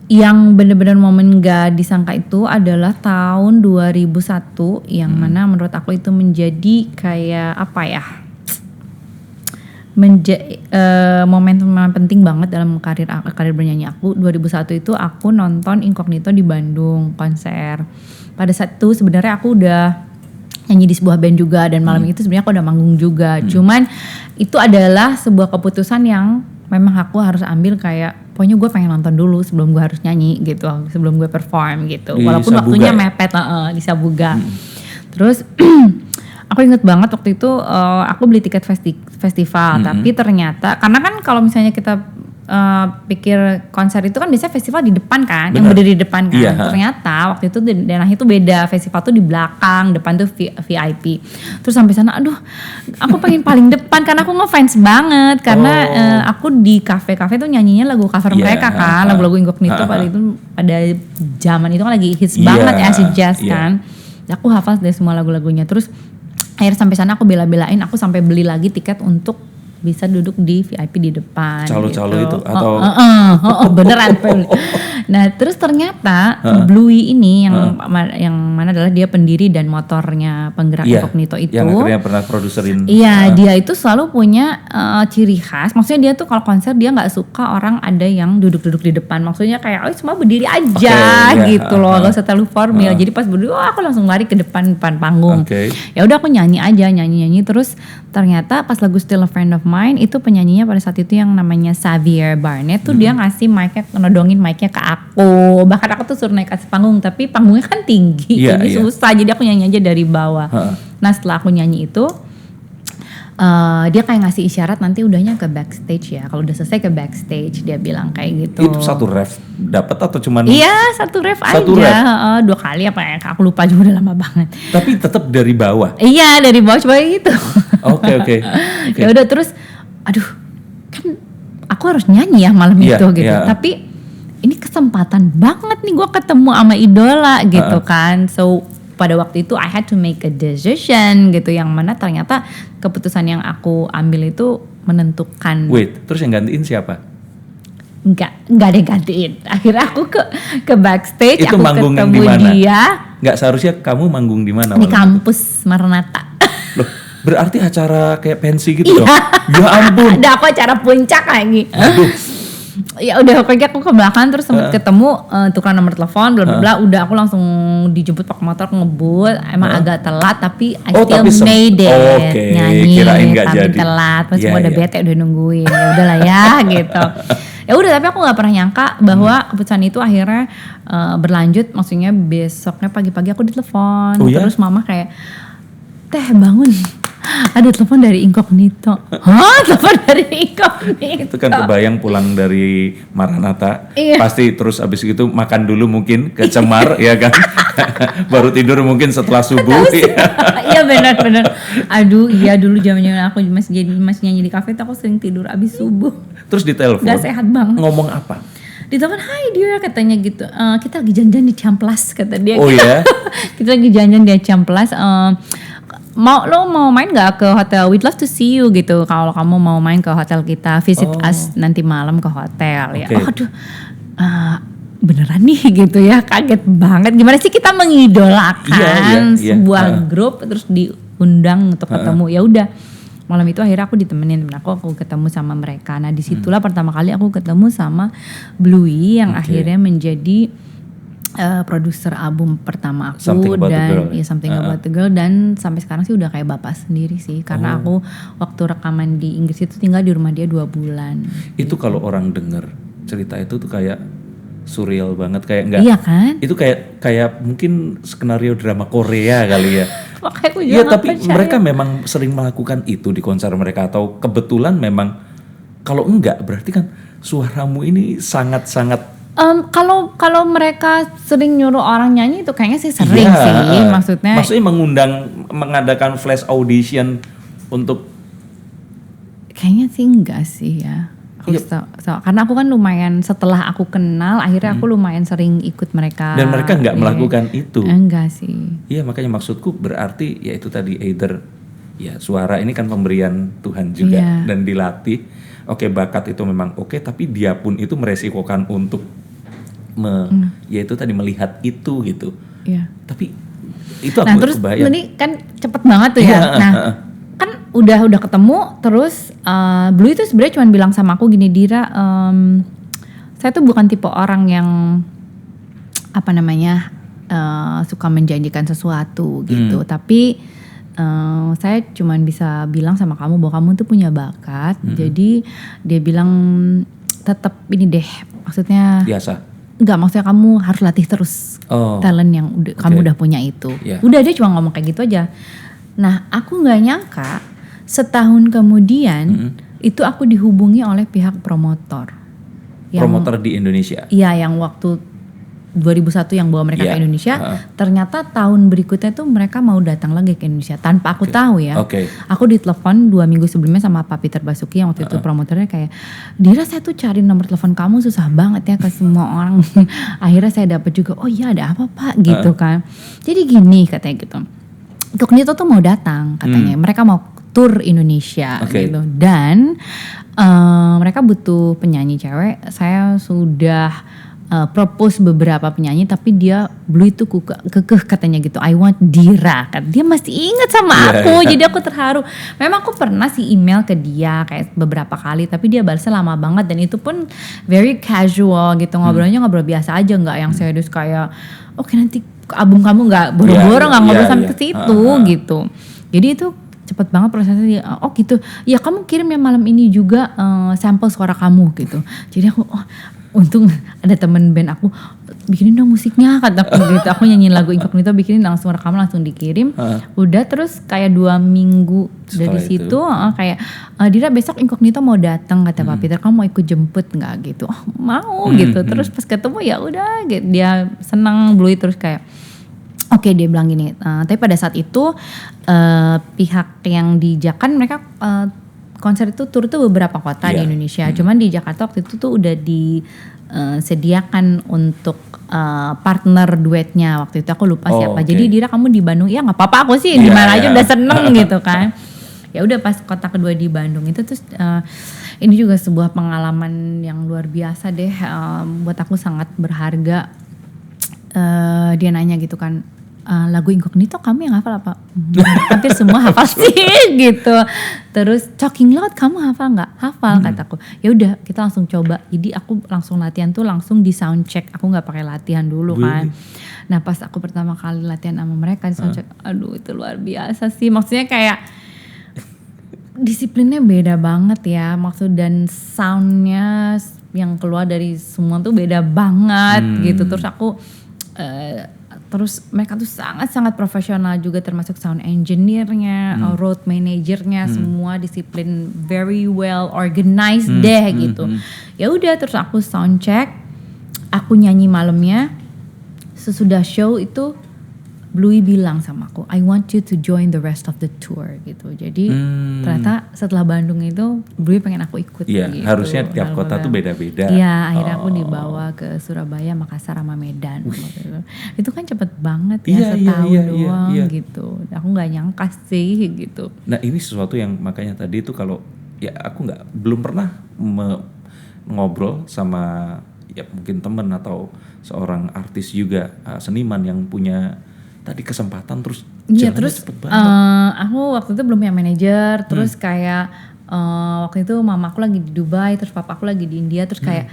yang benar-benar momen gak disangka itu adalah tahun 2001 yang mana menurut aku itu menjadi kayak apa ya? Momentum penting banget dalam karir bernyanyi aku. 2001 itu aku nonton Incognito di Bandung konser. Pada saat itu sebenarnya aku udah nyanyi di sebuah band juga dan malam itu sebenarnya aku udah manggung juga. Cuman itu adalah sebuah keputusan yang memang aku harus ambil kayak pokoknya gue pengen nonton dulu sebelum gue harus nyanyi gitu, sebelum gue perform gitu. Di Walaupun Sabuga waktunya ya? mepet di Sabuga. Terus aku inget banget waktu itu aku beli tiket festival, tapi ternyata karena kan kalau misalnya kita pikir konser itu kan biasanya festival di depan kan, yang berdiri di depan kan. Iya. Ternyata waktu itu daerah itu beda, festival tuh di belakang, depan tuh VIP. Terus sampai sana, aduh, aku pengen paling depan karena aku ngefans banget karena aku di kafe-kafe tuh nyanyinya lagu cover mereka kan, lagu-lagu Incognito pada itu pada zaman itu kan lagi hits banget ya acid jazz kan. Aku hafal dari semua lagu-lagunya. Terus akhirnya sampai sana aku bela-belain, aku sampai beli lagi tiket untuk bisa duduk di VIP di depan. Calo-calo gitu. itu atau Beneran. Nah terus ternyata Bluey ini yang mana adalah dia pendiri dan motornya penggerak Incognito itu. Yang akhirnya pernah produserin. Iya, dia itu selalu punya ciri khas. Maksudnya dia tuh kalau konser dia nggak suka orang ada yang duduk-duduk di depan. Maksudnya kayak, oh semua berdiri aja gitu loh, gak usah terlalu formal. Jadi pas berdiri, aku langsung lari ke depan panggung. Ya udah aku nyanyi terus ternyata pas lagu Still a Friend of Mine itu penyanyinya pada saat itu yang namanya Xavier Barnett tuh dia ngasih mic-nya, nodongin mic-nya ke aku. Bahkan aku tuh suruh naik atas panggung, tapi panggungnya kan tinggi, jadi susah. Jadi aku nyanyi aja dari bawah. Nah setelah aku nyanyi itu dia kayak ngasih isyarat nanti udahnya ke backstage ya. Kalau udah selesai ke backstage dia bilang kayak gitu. Itu satu ref dapat atau cuman? Iya satu ref aja. 2 kali apa ya? Aku lupa juga udah lama banget. Tapi tetap dari bawah. Iya dari bawah coba gitu. Oke. Ya udah terus, aduh kan aku harus nyanyi ya malam itu gitu. Tapi ini kesempatan banget nih gue ketemu sama idola gitu kan. So pada waktu itu I had to make a decision gitu, yang mana ternyata keputusan yang aku ambil itu menentukan. Wait, terus yang gantiin siapa? Enggak ada yang gantiin. Akhirnya aku ke backstage, itu aku manggung ketemu dia. Enggak seharusnya kamu manggung di mana? Di kampus Maranatha. Loh, berarti acara kayak pensi gitu dong? Ya ampun. Ada aku acara puncak lagi. Aduh. Ya udah pokoknya aku ke belakang terus sempat ketemu tukeran nomor telepon bla bla bla, udah aku langsung dijemput pakai motor ngebut. Emang agak telat tapi I still made it. Nyanyi tapi telat, pas semua udah bete udah nungguin. Ya udahlah ya gitu. Ya udah, tapi aku nggak pernah nyangka bahwa keputusan itu akhirnya berlanjut. Maksudnya besoknya pagi-pagi aku ditelepon, terus mama kayak, "Teh bangun, ada telepon dari Incognito." Hah? Telepon dari Incognito? Itu kan kebayang pulang dari Maranatha, pasti terus abis itu makan dulu mungkin ke Cemar ya kan, baru tidur mungkin setelah subuh. Iya benar. Aduh iya dulu zaman aku masih nyanyi di kafe tuh aku sering tidur abis subuh. Terus ditelepon. Gak sehat banget. Ngomong apa? Ditelepon, "Hai dear," katanya gitu. "Kita lagi janjian di Ciamplas," kata dia. Oh iya? Kita lagi janjian di Ciamplas. Lo mau main gak ke hotel? We'd love to see you gitu. Kalau kamu mau main ke hotel kita, visit us nanti malam ke hotel ya. Aduh, beneran nih gitu ya, kaget banget. Gimana sih kita mengidolakan sebuah grup terus diundang untuk ketemu. Ya udah, malam itu akhirnya aku ditemenin temen aku ketemu sama mereka. Nah disitulah pertama kali aku ketemu sama Bluey yang akhirnya menjadi produser album pertama aku Something About the dan Girl. ya Something About the Girl, dan sampai sekarang sih udah kayak bapak sendiri sih, karena aku waktu rekaman di Inggris itu tinggal di rumah dia 2 bulan. Itu kalau orang denger cerita itu tuh kayak surreal banget, kayak enggak. Iya kan? Itu kayak mungkin skenario drama Korea kali ya. Makanya aku juga Iya, nggak tapi percaya. mereka memang sering melakukan itu di konser mereka, atau kebetulan memang kalau enggak berarti kan suaramu ini sangat-sangat. Kalau mereka sering nyuruh orang nyanyi itu kayaknya sih sering Iya, sih, maksudnya mengadakan flash audition untuk. kayaknya sih enggak sih ya. Karena aku kan lumayan, setelah aku kenal akhirnya aku lumayan sering ikut mereka. Dan mereka nggak melakukan itu. Enggak sih. Iya, makanya maksudku berarti ya itu tadi, either ya suara ini kan pemberian Tuhan juga dan dilatih. Oke, bakat itu memang oke, tapi dia pun itu meresikokan untuk ya itu tadi melihat itu gitu. Iya. Tapi itu aku terus kebayang. tadi kan cepet banget tuh ya. Nah, kan udah ketemu, terus Blue itu sebenarnya cuma bilang sama aku gini, Dira, saya tuh bukan tipe orang yang suka menjanjikan sesuatu gitu, tapi saya cuma bisa bilang sama kamu bahwa kamu tuh punya bakat. Jadi dia bilang tetap ini deh, maksudnya Biasa. enggak, maksudnya kamu harus latih terus talent yang kamu udah punya itu. Udah, dia cuma ngomong kayak gitu aja. Nah, aku nggak nyangka setahun kemudian itu aku dihubungi oleh pihak promotor. Promotor di Indonesia. Iya, yang waktu 2001 yang bawa mereka ke Indonesia. Ternyata tahun berikutnya tuh mereka mau datang lagi ke Indonesia tanpa aku tahu ya. Aku ditelepon 2 minggu sebelumnya sama Pak Peter Basuki yang waktu itu promotornya, kayak, Dira, saya tuh cari nomor telepon kamu susah banget ya ke semua orang. Akhirnya saya dapat juga. Oh iya, ada apa Pak gitu kan. Jadi gini katanya gitu. Incognito tuh mau datang katanya. Mereka mau tur Indonesia gitu. Dan mereka butuh penyanyi cewek. Saya sudah propose beberapa penyanyi, tapi dia Blue itu kekeh katanya gitu, I want Dira kan. Dia masih ingat sama aku. Jadi aku terharu. Memang aku pernah sih email ke dia kayak beberapa kali, tapi dia balasnya lama banget, dan itu pun very casual gitu, ngobrolnya ngobrol biasa aja, nggak yang serius kayak oke nanti album kamu, nggak boro-boro, nggak ngobrol sampai ke situ gitu. Jadi itu cepet banget prosesnya. Oh gitu ya, kamu kirim ya malam ini juga sampel suara kamu gitu. Jadi aku untung ada temen band aku, bikinin dong musiknya kataku gitu. Aku nyanyiin lagu Incognito, bikinin langsung rekaman, langsung dikirim. Udah, terus kayak 2 minggu dari situ kayak Dira besok Incognito mau datang kata Pak Peter, kamu mau ikut jemput nggak gitu. Oh mau gitu. Terus pas ketemu ya udah gitu, dia senang Blue, terus kayak oke, dia bilang gini, tapi pada saat itu pihak yang di Jakan mereka konser itu tur tuh beberapa kota di Indonesia. Cuman di Jakarta waktu itu tuh udah disediakan untuk partner duetnya. Waktu itu aku lupa siapa. Jadi Dira kamu di Bandung, ya nggak apa-apa, aku sih di mana aja udah seneng gitu kan. Ya udah, pas kota kedua di Bandung itu terus ini juga sebuah pengalaman yang luar biasa deh, buat aku sangat berharga. Dia nanya gitu kan, lagu Incognito kamu yang hafal apa? Hampir semua hafal sih gitu. Terus Talking Loud kamu hafal nggak? Hafal kataku. Ya udah, kita langsung coba. Jadi aku langsung latihan tuh langsung di sound check. Aku nggak pakai latihan dulu kan. Nah pas aku pertama kali latihan sama mereka di sound check, aduh itu luar biasa sih. Maksudnya kayak disiplinnya beda banget ya. Maksud dan soundnya yang keluar dari semua tuh beda banget gitu. Terus aku terus mereka tuh sangat-sangat profesional juga, termasuk sound engineer-nya, road manager-nya, semua disiplin, very well organized deh gitu. Ya udah, terus aku sound check, aku nyanyi malamnya. Sesudah show itu Bluey bilang sama aku, I want you to join the rest of the tour gitu. Jadi ternyata setelah Bandung itu Bluey pengen aku ikut. Iya, gitu. harusnya tiap kota tuh beda-beda. Iya, akhirnya aku dibawa ke Surabaya, Makassar, sama Medan. Itu kan cepet banget ya, setahun doang gitu. Aku nggak nyangka sih gitu. Nah ini sesuatu yang makanya tadi itu kalau ya aku belum pernah ngobrol sama ya mungkin temen atau seorang artis juga, seniman yang punya tadi kesempatan terus jalannya cepet banget. Aku waktu itu belum punya manajer, terus kayak waktu itu mama aku lagi di Dubai, terus papa aku lagi di India, terus kayak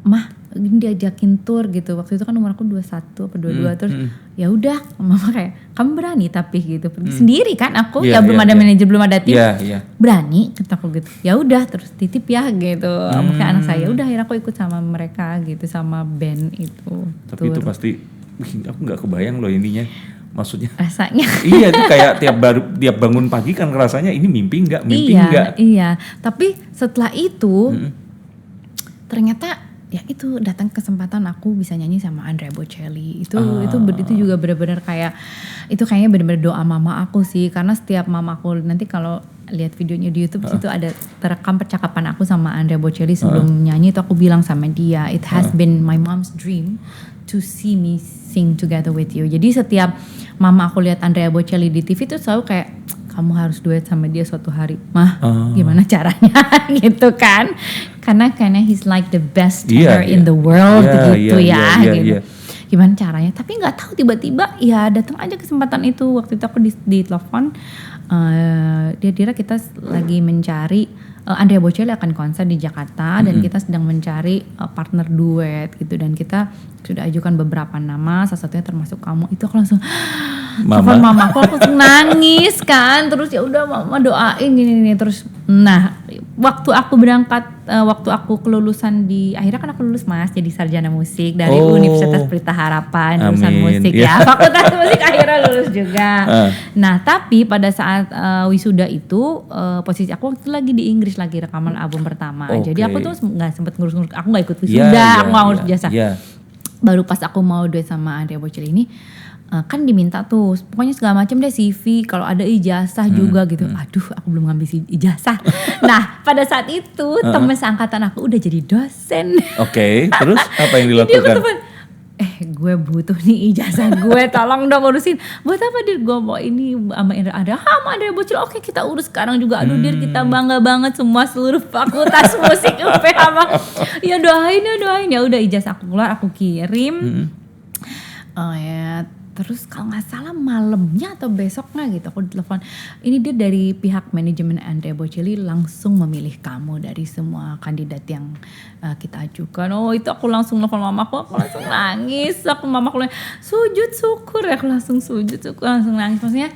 mah diajakin tour gitu. Waktu itu kan umur aku 21 apa 22 terus ya udah mama kayak kamu berani tapi gitu pergi sendiri kan aku ya belum ada manajer belum ada tim berani kata aku gitu ya udah terus titip ya gitu makanya anak saya udah akhirnya aku ikut sama mereka gitu sama band itu. Tapi tour. Itu pasti aku nggak kebayang loh ininya maksudnya rasanya iya itu kayak tiap bangun pagi kan rasanya ini mimpi nggak iya tapi setelah itu ternyata ya itu datang kesempatan aku bisa nyanyi sama Andrea Bocelli itu juga benar-benar kayak itu kayaknya benar-benar doa mama aku sih karena setiap mama aku nanti kalau lihat videonya di YouTube situ ada terekam percakapan aku sama Andrea Bocelli sebelum nyanyi itu aku bilang sama dia it has been my mom's dream to see me sing together with you. Jadi setiap mama aku lihat Andrea Bocelli di TV itu selalu kayak kamu harus duet sama dia suatu hari. Mah, gimana caranya gitu kan? Karena he's like the best tenor in the world gitu. Gimana caranya? Tapi nggak tahu tiba-tiba ya datang aja kesempatan itu. Waktu itu aku di telepon dia kira kita lagi mencari Andrea Bocelli akan konser di Jakarta dan kita sedang mencari partner duet gitu dan kita sudah ajukan beberapa nama salah satunya termasuk kamu itu aku langsung mama aku langsung nangis kan terus ya udah mama doain gini terus nah waktu aku berangkat waktu aku kelulusan di akhirnya kan aku lulus mas jadi sarjana musik dari Universitas Pelita Harapan jurusan musik ya fakultas musik akhirnya lulus juga. Nah tapi pada saat wisuda itu posisi aku waktu lagi di Inggris lagi rekaman album pertama jadi aku tuh nggak sempet ngurus aku nggak ikut wisuda aku nggak ngurus jasa baru pas aku mau duet sama Andrea Bocelli ini kan diminta tuh pokoknya segala macam deh CV kalau ada ijazah juga gitu aduh aku belum ngambil ijazah nah pada saat itu teman seangkatan aku udah jadi dosen terus apa yang dilakukan gue butuh nih ijazah gue tolong dong urusin buat apa dir gue mau ini sama Andrea Bocelli oke kita urus sekarang juga aduh dir kita bangga banget semua seluruh fakultas musik UPH ya doain ya udah ijazah aku keluar aku kirim terus kalau nggak salah malamnya atau besoknya gitu aku telepon ini dia dari pihak manajemen Andrea Bocelli langsung memilih kamu dari semua kandidat yang kita ajukan itu aku langsung telepon mamaku aku langsung nangis mamaku sujud syukur aku langsung sujud syukur langsung nangis maksudnya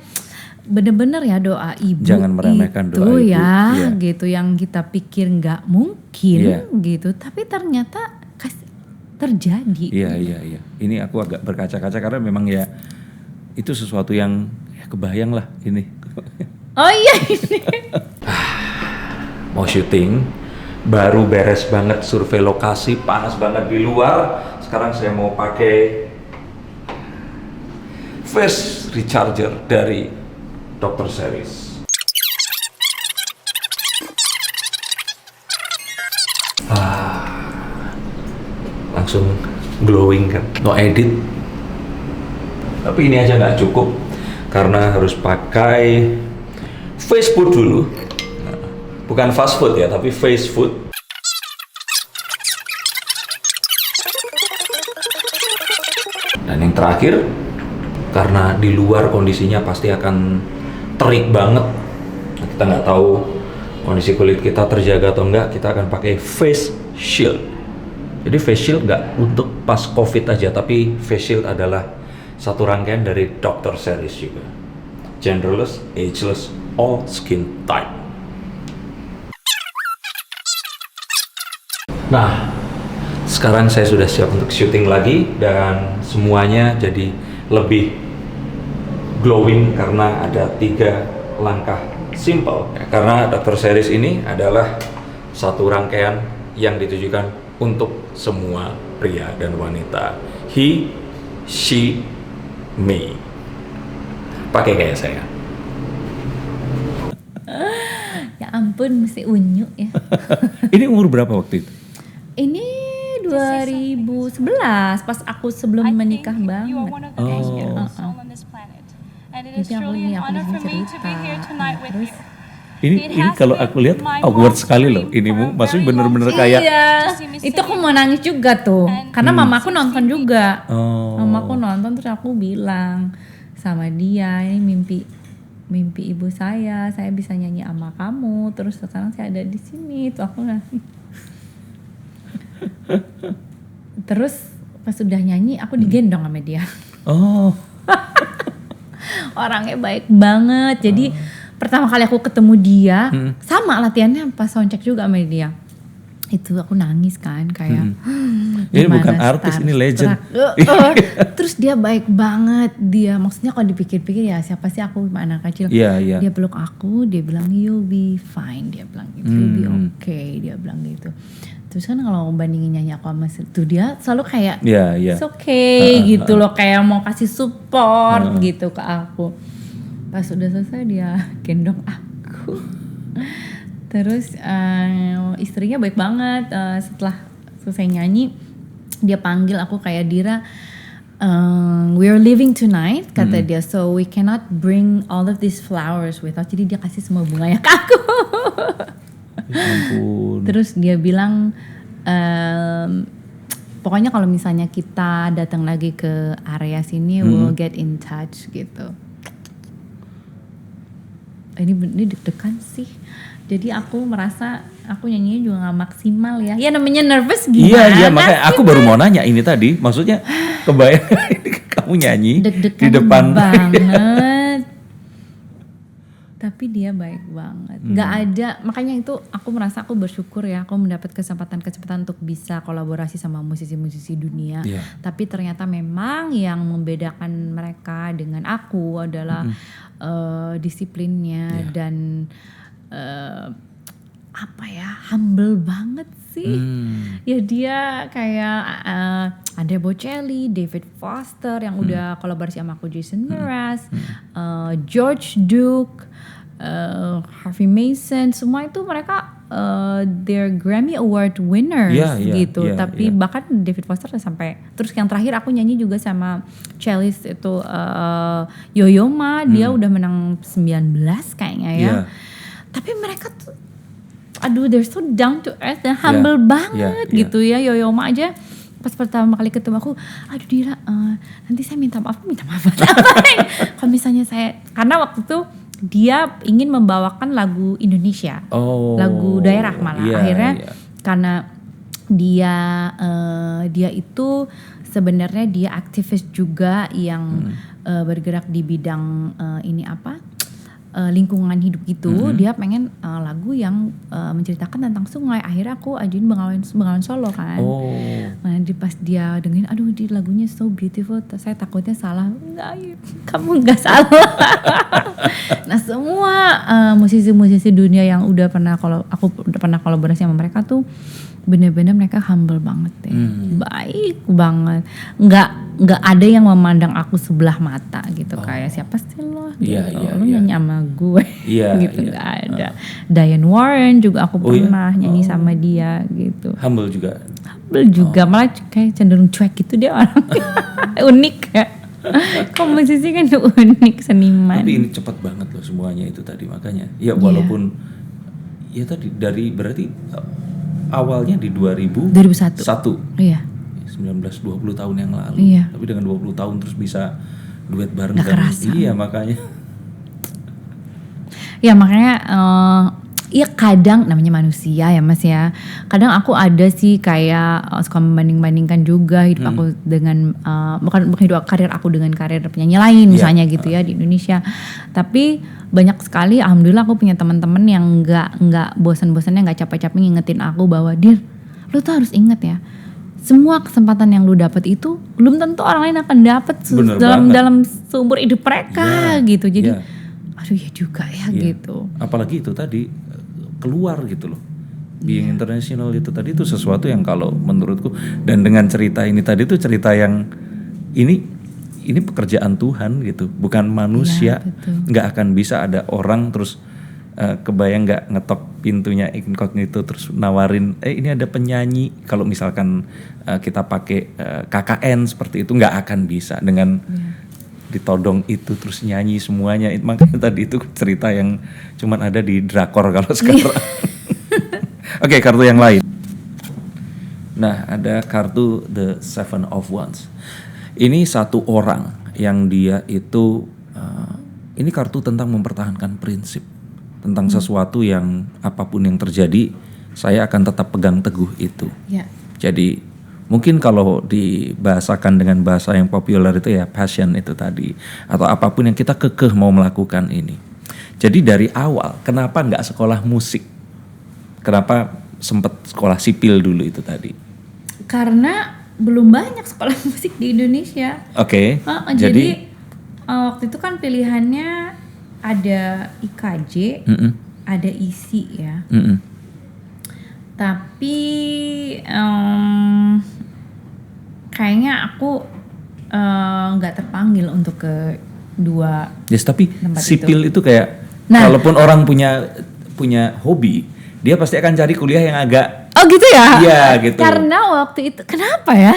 bener-bener ya doa ibu jangan meremehkan itu doa ibu gitu yang kita pikir nggak mungkin gitu tapi ternyata terjadi. Iya. Ini aku agak berkaca-kaca karena memang ya itu sesuatu yang kebayang lah ini. Oh iya ini. Mau syuting, baru beres banget survei lokasi, panas banget di luar. Sekarang saya mau pakai face recharger dari Dr. Series. Langsung glowing kan, no edit. Tapi ini aja nggak cukup karena harus pakai face food dulu. Bukan fast food ya, tapi face food. Dan yang terakhir, karena di luar kondisinya pasti akan terik banget. Kita nggak tahu kondisi kulit kita terjaga atau enggak, kita akan pakai face shield. Jadi face shield nggak untuk pas COVID aja, tapi face shield adalah satu rangkaian dari Dr. Series juga. Genderless, ageless, all skin type. Nah, sekarang saya sudah siap untuk syuting lagi dan semuanya jadi lebih glowing karena ada 3 langkah simple. Karena Dr. Series ini adalah satu rangkaian yang ditujukan untuk semua pria dan wanita. He, she, me. Pakai kayak saya. Ya ampun, mesti unyu ya. Ini umur berapa waktu itu? Ini 2011, pas aku sebelum menikah banget. Jadi aku disini cerita. Terus ini kalau aku lihat awkward sekali loh. Ini maksudnya bener-bener kayak. Iya, itu aku mau nangis juga tuh. Karena mamaku nonton juga. Mamaku nonton terus aku bilang sama dia, ini mimpi ibu saya bisa nyanyi sama kamu. Terus sekarang saya ada di sini. Itu aku nangis. Terus pas udah nyanyi aku digendong sama dia. Oh. Orangnya baik banget. Jadi pertama kali aku ketemu dia, sama latihannya pas soundcheck juga sama dia. Itu aku nangis kan kayak Ini bukan artis, ini legend. Terus dia baik banget. Dia maksudnya kalau dipikir-pikir ya siapa sih aku anak kecil. Iya, iya. Dia peluk aku, dia bilang you'll be fine, dia bilang gitu. You'll be okay, dia bilang gitu. Terus kan kalau bandingin nyanyi aku sama itu dia selalu kayak it's okay gitu loh, kayak mau kasih support gitu ke aku. Pas udah selesai dia gendong aku. Terus istrinya baik banget, setelah selesai nyanyi dia panggil aku kayak Dira, we're leaving tonight kata dia, so we cannot bring all of these flowers with us. Jadi dia kasih semua bunganya ke aku. Ya ampun. Terus dia bilang pokoknya kalau misalnya kita datang lagi ke area sini we'll get in touch gitu. Ini deg-degan sih. Jadi aku merasa aku nyanyinya juga gak maksimal ya. Ya namanya nervous gimana? Iya makanya aku baru mau nanya ini tadi. Maksudnya kebayang kamu nyanyi deg-degan di depan banget. Tapi dia baik banget. Gak ada, makanya itu aku merasa aku bersyukur ya. Aku mendapat kesempatan untuk bisa kolaborasi sama musisi-musisi dunia. Tapi ternyata memang yang membedakan mereka dengan aku adalah disiplinnya dan humble banget sih. Ya dia kayak Andrea Bocelli, David Foster yang udah kolaborasi sama aku, Jason Mraz, George Duke, Harvey Mason, semua itu mereka they're Grammy Award winners gitu. Tapi bahkan David Foster sampai, terus yang terakhir aku nyanyi juga sama cellist itu Yo-Yo Ma, dia udah menang 19 kayaknya ya. Tapi mereka tuh they're so down to earth dan humble banget gitu ya. Yo-Yo Ma aja pas pertama kali ketemu aku, aduh Dira, nanti saya minta maaf kalau misalnya saya, karena waktu itu dia ingin membawakan lagu Indonesia, lagu daerah malah. Akhirnya karena dia itu sebenarnya dia aktivis juga yang bergerak di bidang lingkungan hidup gitu. Dia pengen lagu yang menceritakan tentang sungai. Akhirnya aku ajuin Bengawan Solo kan. Nah pas dia dengerin, aduh di lagunya so beautiful, saya takutnya salah. Enggak, kamu enggak salah. Nah semua musisi-musisi dunia yang aku udah pernah kolaborasi sama mereka tuh bener-bener mereka humble banget deh. Baik banget. Nggak ada yang memandang aku sebelah mata gitu. Kayak siapa sih lo gitu. Lo nyanyi sama gue gitu. Nggak ada. Diane Warren juga aku pernah nyanyi sama dia gitu. Humble juga. Malah kayak cenderung cuek gitu dia orang. Unik ya. Komposisi kan unik, seniman. Tapi ini cepat banget loh semuanya itu tadi, makanya ya walaupun ya tadi dari berarti awalnya di 2001. Iya. 19-20 tahun yang lalu. Tapi dengan 20 tahun terus bisa duet bareng kan. Iya makanya. Ya makanya ya kadang namanya manusia ya Mas ya. Kadang aku ada sih kayak suka membanding-bandingkan juga hidup aku dengan bukan hidup karir aku dengan karir penyanyi lain misalnya gitu ya di Indonesia. Tapi banyak sekali alhamdulillah aku punya teman-teman yang nggak bosan-bosannya, nggak capek-capek ngingetin aku bahwa Dir, lu tuh harus inget ya, semua kesempatan yang lu dapat itu belum tentu orang lain akan dapat dalam seumur hidup mereka gitu. Jadi aduh ya juga ya gitu. Apalagi itu tadi keluar gitu loh. Being international itu tadi itu sesuatu yang kalau menurutku, dan dengan cerita ini tadi tuh cerita yang ini pekerjaan Tuhan gitu, bukan manusia. Nggak akan bisa ada orang terus kebayang nggak ngetok pintunya incognito terus nawarin ini ada penyanyi, kalau misalkan kita pakai KKN seperti itu nggak akan bisa dengan ditodong itu terus nyanyi semuanya. Makanya tadi itu cerita yang cuman ada di drakor kalau sekarang. Oke, kartu yang lain. Nah, ada kartu The Seven of Wands. Ini satu orang yang dia itu ini kartu tentang mempertahankan prinsip, tentang sesuatu yang apapun yang terjadi saya akan tetap pegang teguh itu. Jadi Mungkin kalau dibahasakan dengan bahasa yang populer itu ya passion itu tadi, atau apapun yang kita kekeh mau melakukan ini. Jadi dari awal kenapa nggak sekolah musik? Kenapa sempat sekolah sipil dulu itu tadi? Karena belum banyak sekolah musik di Indonesia. Oke. Jadi waktu itu kan pilihannya ada IKJ, ada ISI ya. Tapi kayaknya aku nggak terpanggil untuk ke dua. Yes, tapi tempat sipil itu kayak kalaupun orang punya hobi, dia pasti akan cari kuliah yang agak gitu ya? Iya gitu. Karena waktu itu kenapa ya?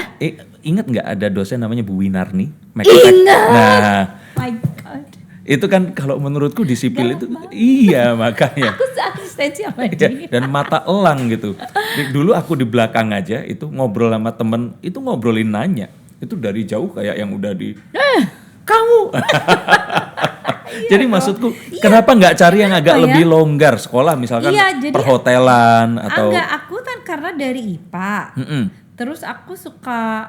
Ingat nggak ada dosen namanya Bu Winarni? Ingat. Nah, my God. Itu kan kalau menurutku di sipil itu iya makanya. Aku seasistensi sama dia. Dan mata elang gitu. Dulu aku di belakang aja itu ngobrol sama temen, itu ngobrolin nanya. Itu dari jauh kayak yang udah di kamu. Jadi maksudku kenapa nggak cari yang agak lebih longgar sekolah misalkan perhotelan atau enggak, aku kan karena dari IPA. Terus aku suka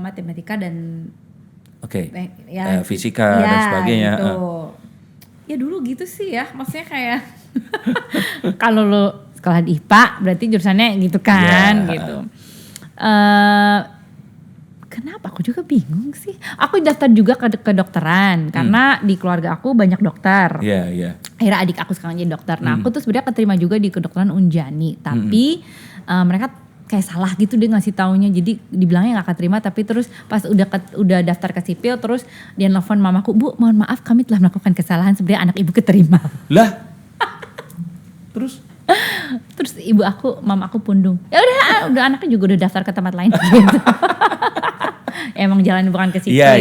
matematika dan fisika dan sebagainya. Gitu. Ya dulu gitu sih ya, maksudnya kayak kalau lo sekolah di IPA berarti jurusannya gitu kan, gitu. Kenapa aku juga bingung sih. Aku daftar juga ke kedokteran karena di keluarga aku banyak dokter. Akhirnya adik aku sekarang jadi dokter. Nah aku tuh sebenarnya keterima juga di kedokteran Unjani, tapi mereka kayak salah gitu dia ngasih taunya, jadi dibilangnya nggak keterima, tapi terus pas udah daftar ke sipil terus dia nelfon mamaku, Bu mohon maaf kami telah melakukan kesalahan, sebenarnya anak ibu keterima. Lah terus mama aku pundung, ya udah anaknya juga udah daftar ke tempat lain gitu. Emang jalan bukan ke situ ya.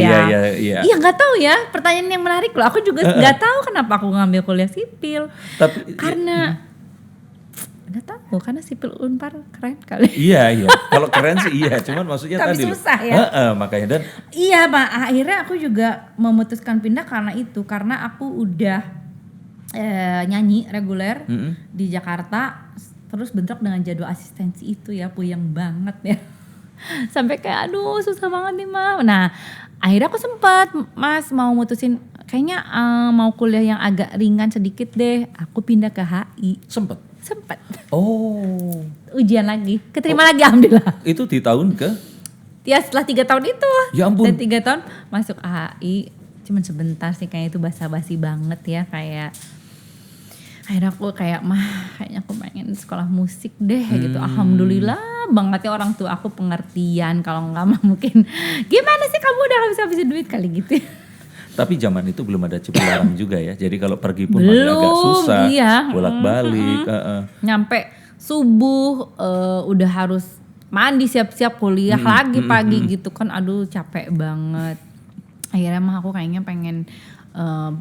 Iya nggak tahu ya, pertanyaan yang menarik loh, aku juga nggak tahu kenapa aku ngambil kuliah sipil. Tapi karena nggak tahu, karena sipil Unpar keren kali. Iya. Kalau keren sih iya, cuman maksudnya tapi tadi susah ya. Makanya dan iya, akhirnya aku juga memutuskan pindah karena itu, karena aku udah nyanyi reguler di Jakarta, terus bentrok dengan jadwal asistensi itu ya, puyeng banget ya. Sampai kayak aduh susah banget nih Ma. Nah akhirnya aku sempat Mas mau mutusin kayaknya mau kuliah yang agak ringan sedikit deh, aku pindah ke HI. Sempet. Oh. Ujian lagi, keterima lagi alhamdulillah. Itu di tahun ke? Ya setelah 3 tahun itu. Ya ampun. Dan 3 tahun masuk HI, cuman sebentar sih kayaknya itu basa-basi banget ya, kayak akhirnya aku kayak kayaknya aku pengen sekolah musik deh gitu. Alhamdulillah banget ya orang tua aku pengertian, kalau enggak mah mungkin gimana sih kamu udah gak bisa habisin duit kali gitu. Tapi zaman itu belum ada Cipularang juga ya. Jadi kalau pergi pun masih agak susah. Bolak-balik. Nyampe subuh udah harus mandi siap-siap kuliah lagi pagi gitu kan. Aduh capek banget. Akhirnya mah aku kayaknya pengen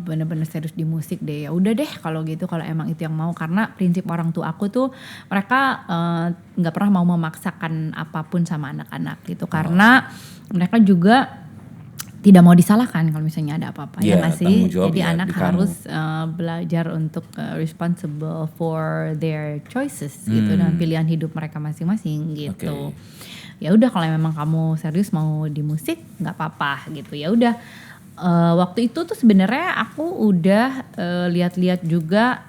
bener-bener serius di musik deh. Ya udah deh kalau gitu, kalau emang itu yang mau, karena prinsip orang tua aku tuh mereka nggak pernah mau memaksakan apapun sama anak-anak gitu, karena mereka juga tidak mau disalahkan kalau misalnya ada apa-apa ya nggak sih. Jadi anak harus belajar untuk responsible for their choices gitu, dan pilihan hidup mereka masing-masing gitu. Ya udah kalau memang kamu serius mau di musik nggak apa-apa gitu. Ya udah waktu itu tuh sebenarnya aku udah lihat-lihat juga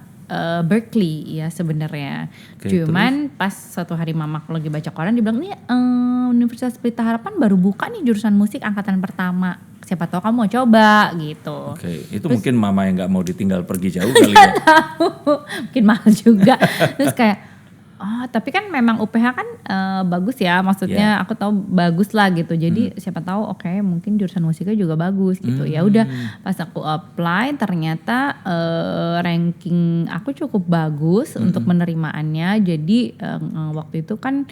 Berkeley ya sebenarnya. Cuman pas suatu hari mamaku lagi baca koran, dia bilang nih Universitas Pelita Harapan baru buka nih jurusan musik angkatan pertama. Siapa tahu kamu mau coba gitu. Itu terus, mungkin mama yang nggak mau ditinggal pergi jauh kali ya. Mungkin mahal juga. Terus kayak tapi kan memang UPH kan bagus ya, maksudnya aku tahu bagus lah gitu. Jadi siapa tahu mungkin jurusan musiknya juga bagus gitu. Ya udah pas aku apply ternyata ranking aku cukup bagus untuk penerimaannya. Jadi waktu itu kan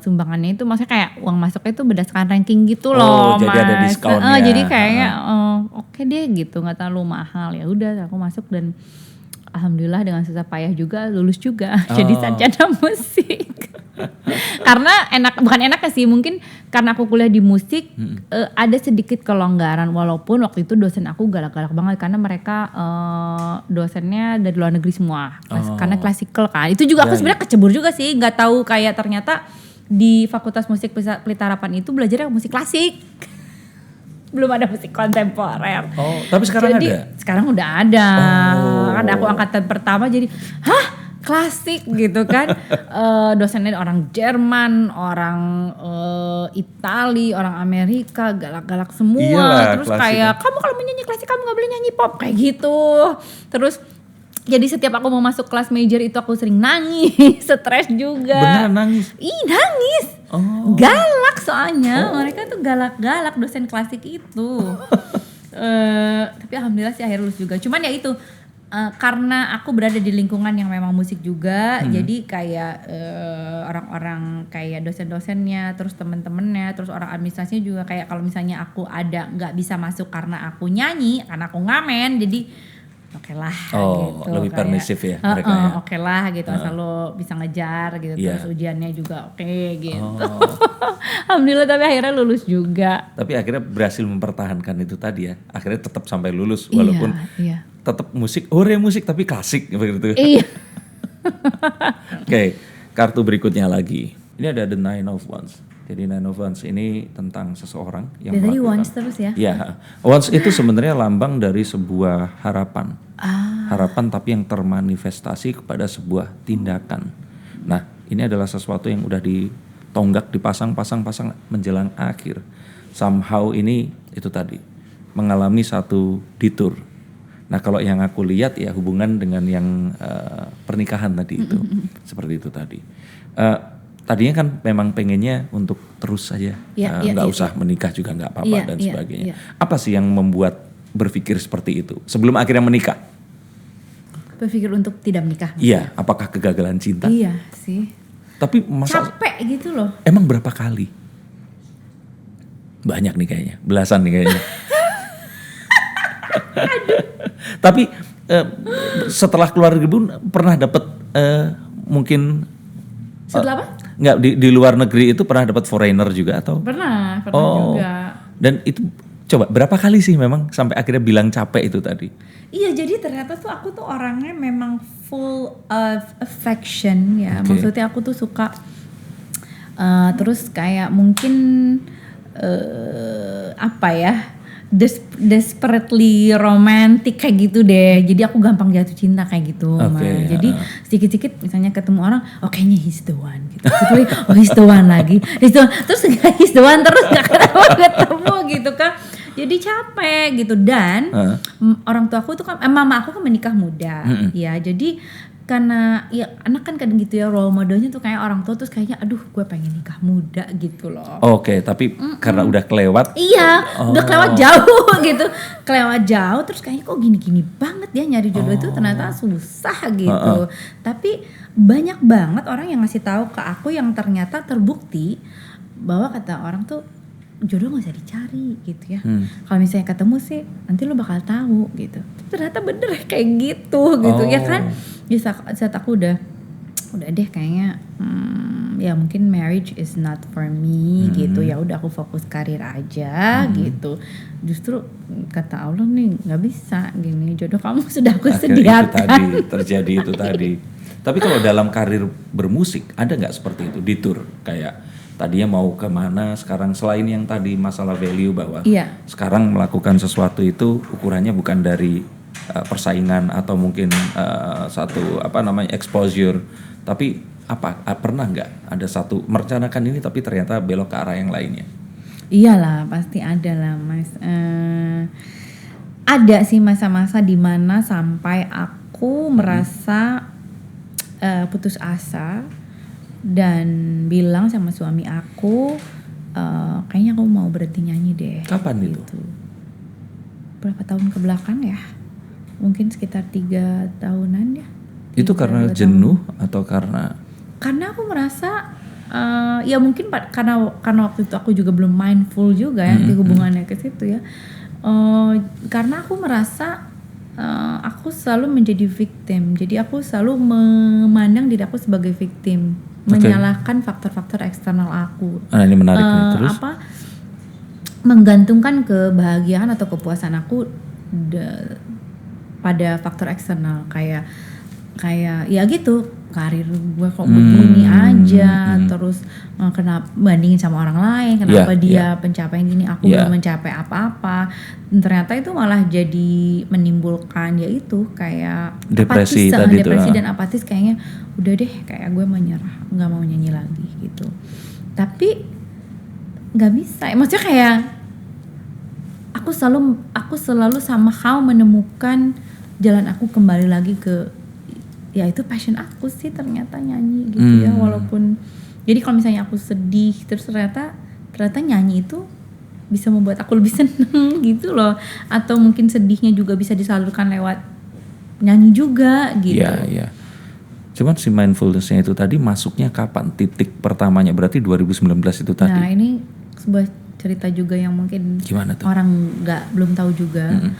sumbangannya itu maksudnya kayak uang masuknya itu berdasarkan ranking gitu loh, Mas. Jadi ada diskonnya. Jadi kayak oke deh gitu, nggak terlalu mahal. Ya udah aku masuk dan alhamdulillah dengan susah payah juga lulus juga jadi sarjana musik. Karena bukan enaknya sih, mungkin karena aku kuliah di musik ada sedikit kelonggaran, walaupun waktu itu dosen aku galak-galak banget karena mereka dosennya dari luar negeri semua. Karena klasikal kan. Itu juga aku sebenarnya kecebur juga sih, nggak tahu kayak ternyata di Fakultas Musik Pelita Harapan itu belajarnya musik klasik. Belum ada musik kontemporer. Tapi sekarang jadi, ada? Sekarang udah ada. Kan aku angkatan pertama jadi, klasik gitu kan. Dosennya orang Jerman, orang Itali, orang Amerika, galak-galak semua. Iyalah, terus klasik kayak, kamu kalau menyanyi klasik kamu gak boleh nyanyi pop, kayak gitu. Terus jadi setiap aku mau masuk kelas major itu aku sering nangis, stres juga. Beneran nangis? Nangis. Galak soalnya, mereka tuh galak-galak dosen klasik itu. Tapi alhamdulillah sih akhirnya lulus juga. Cuman ya itu, karena aku berada di lingkungan yang memang musik juga, jadi kayak orang-orang kayak dosen-dosennya, terus temen-temennya, terus orang administrasinya juga kayak kalau misalnya aku ada nggak bisa masuk karena aku nyanyi, karena aku ngamen, jadi oke lah gitu. Lebih kayak, permisif ya mereka ya. Oke lah gitu, asal lo bisa ngejar gitu, terus ujiannya juga oke gitu. Alhamdulillah tapi akhirnya lulus juga. Tapi akhirnya berhasil mempertahankan itu tadi ya. Akhirnya tetap sampai lulus walaupun tetap musik, musik tapi klasik begitu. Iya. Oke, kartu berikutnya lagi. Ini ada The Nine of Wands. Jadi Nine of Wands ini tentang seseorang yang dari melakukan. Wands terus ya? Iya, Wands itu sebenarnya lambang dari sebuah harapan. Harapan tapi yang termanifestasi kepada sebuah tindakan. Nah, ini adalah sesuatu yang udah ditonggak, dipasang menjelang akhir. Somehow ini itu tadi mengalami satu detour. Nah, kalau yang aku lihat ya hubungan dengan yang pernikahan tadi itu seperti itu tadi. Tadinya kan memang pengennya untuk terus saja, nggak usah menikah juga nggak apa-apa dan sebagainya. Apa sih yang membuat berpikir seperti itu sebelum akhirnya menikah? Berpikir untuk tidak menikah? Iya, apakah kegagalan cinta? Iya sih. Tapi capek gitu loh. Emang berapa kali? Banyak nih kayaknya, belasan nih kayaknya. Tapi setelah keluar dari Gebun pernah dapat mungkin setelah apa? Nggak, di luar negeri itu pernah dapat foreigner juga atau? Pernah juga. Dan itu coba berapa kali sih memang sampai akhirnya bilang capek itu tadi? Iya, jadi ternyata tuh aku tuh orangnya memang full of affection ya. Maksudnya aku tuh suka terus kayak mungkin apa ya? Desperately romantic kayak gitu deh. Jadi aku gampang jatuh cinta kayak gitu. Jadi sedikit-sedikit misalnya ketemu orang, kayaknya he's the one gitu. He's the one lagi. He's the one. Terus he's the one terus gak ketemu gitu kan. Jadi capek gitu. Dan orang tua aku tuh kan, mama aku kan menikah muda. Ya jadi karena ya anak kan kadang gitu ya, role modelnya tuh kayak orang tua, terus kayaknya aduh gue pengen nikah muda gitu loh. Tapi karena udah kelewat. Iya, udah kelewat jauh gitu. Kelewat jauh terus kayaknya kok gini-gini banget ya nyari jodoh itu ternyata susah gitu. Tapi banyak banget orang yang ngasih tahu ke aku yang ternyata terbukti bahwa kata orang tuh jodoh gak usah dicari gitu ya. Kalau misalnya ketemu sih nanti lo bakal tahu gitu. Ternyata bener kayak gitu ya kan. Di saat aku udah deh kayaknya ya mungkin marriage is not for me gitu, ya udah aku fokus karir aja gitu. Justru kata Allah nih nggak bisa gini, jodoh kamu sudah aku sediakan. Itu tadi terjadi itu tadi. Tapi kalau dalam karir bermusik ada nggak seperti itu, detour kayak tadinya mau kemana sekarang, selain yang tadi masalah value bahwa sekarang melakukan sesuatu itu ukurannya bukan dari persaingan atau mungkin satu exposure, tapi pernah nggak ada satu merencanakan ini tapi ternyata belok ke arah yang lainnya? Iyalah pasti ada lah mas. Ada sih masa-masa dimana sampai aku merasa putus asa dan bilang sama suami aku kayaknya aku mau berhenti nyanyi deh. Kapan gitu. Itu? Berapa tahun ke belakang ya? Mungkin sekitar 3 tahunan ya. Itu karena jenuh atau karena? Karena aku merasa ya mungkin karena waktu itu aku juga belum mindful juga ya di hubungannya ke situ ya. Karena aku merasa aku selalu menjadi victim. Jadi aku selalu memandang diri aku sebagai victim menyalahkan faktor-faktor eksternal aku. Nah, ini menarik nih. Terus menggantungkan kebahagiaan atau kepuasan aku pada faktor eksternal kayak ya gitu, karir gue kok begini aja, terus kenapa bandingin sama orang lain, kenapa dia pencapaian gini aku belum mencapai apa-apa. Ternyata itu malah jadi menimbulkan ya itu kayak depresi apatis, tadi depresi tuh. dan apatis, kayaknya udah deh, kayak gue menyerah, nggak mau nyanyi lagi gitu. Tapi nggak bisa, maksudnya kayak aku selalu somehow menemukan jalan aku kembali lagi ke ya itu passion aku sih, ternyata nyanyi gitu ya. Walaupun jadi kalau misalnya aku sedih terus ternyata nyanyi itu bisa membuat aku lebih seneng gitu loh, atau mungkin sedihnya juga bisa disalurkan lewat nyanyi juga gitu. Iya. Cuman si mindfulness-nya itu tadi masuknya kapan? Titik pertamanya berarti 2019 itu tadi. Nah, ini sebuah cerita juga yang mungkin orang belum tahu juga.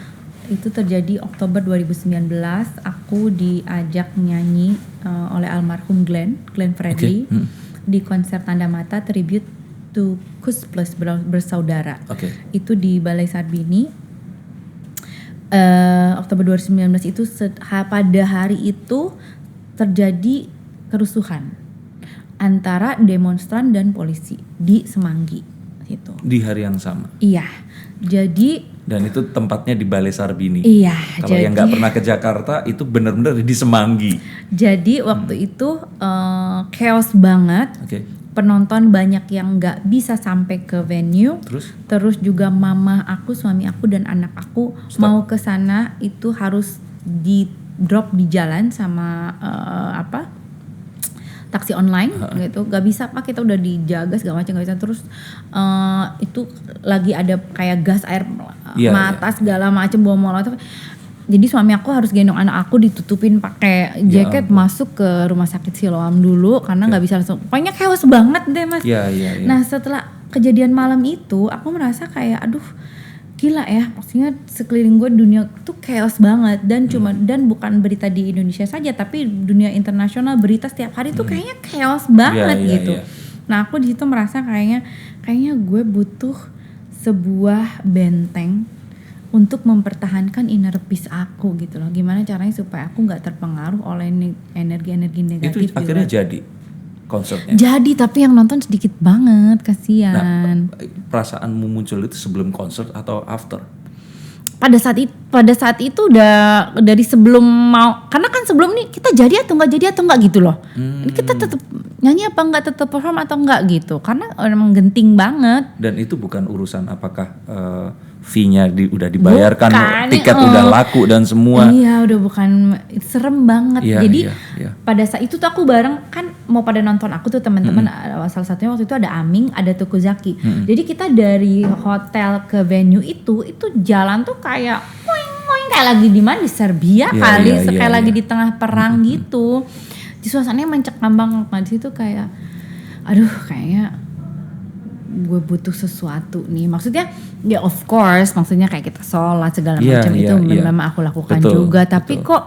Itu terjadi Oktober 2019. Aku diajak nyanyi oleh almarhum Glenn Fredly di konser Tanda Mata Tribute to Kus Plus Bersaudara. Itu di Balai Sarbini. Oktober 2019 itu pada hari itu terjadi kerusuhan antara demonstran dan polisi di Semanggi itu. Di hari yang sama. Iya. Jadi dan itu tempatnya di Balai Sarbini. Iya. Kalau yang nggak pernah ke Jakarta itu benar-benar di Semanggi. Jadi waktu itu chaos banget. Penonton banyak yang nggak bisa sampai ke venue. Terus juga mama aku, suami aku dan anak aku mau ke sana itu harus di drop di jalan sama taksi online gitu, gak bisa pak, kita udah dijaga segala macam, gak bisa. Terus itu lagi ada kayak gas air mata segala macam, bawa molotov. Jadi suami aku harus gendong anak aku, ditutupin pakai jaket, masuk ke rumah sakit Siloam dulu karena nggak bisa langsung. Pokoknya chaos banget deh mas. Nah setelah kejadian malam itu aku merasa kayak aduh gila ya, maksudnya sekeliling gue dunia tuh chaos banget, dan dan bukan berita di Indonesia saja tapi dunia internasional, berita setiap hari tuh kayaknya chaos banget gitu. Nah aku di situ merasa kayaknya gue butuh sebuah benteng untuk mempertahankan inner peace aku gitu loh. Gimana caranya supaya aku nggak terpengaruh oleh energi-energi negatif. Itu akhirnya jadi konsernya. Jadi tapi yang nonton sedikit banget, kasihan. Nah, perasaanmu muncul itu sebelum konser atau after? Pada saat itu udah dari sebelum mau, karena kan sebelum nih kita jadi atau nggak gitu loh. Ini kita tetap nyanyi apa nggak, tetap perform atau nggak gitu, karena emang genting banget. Dan itu bukan urusan apakah fee-nya udah dibayarkan, tiket udah laku dan semua. Iya, udah bukan, serem banget. Jadi pada saat itu tuh aku bareng kan mau pada nonton aku tuh teman-teman, salah satunya waktu itu ada Aming, ada Tokozaki. Jadi kita dari hotel ke venue itu jalan tuh kayak ngoing kayak lagi di mana, di Serbia kayak lagi di tengah perang gitu. Di suasananya mencekam banget. Di situ kayak aduh, kayaknya gue butuh sesuatu nih, maksudnya ya of course, maksudnya kayak kita sholat segala macam itu memang aku lakukan juga, tapi kok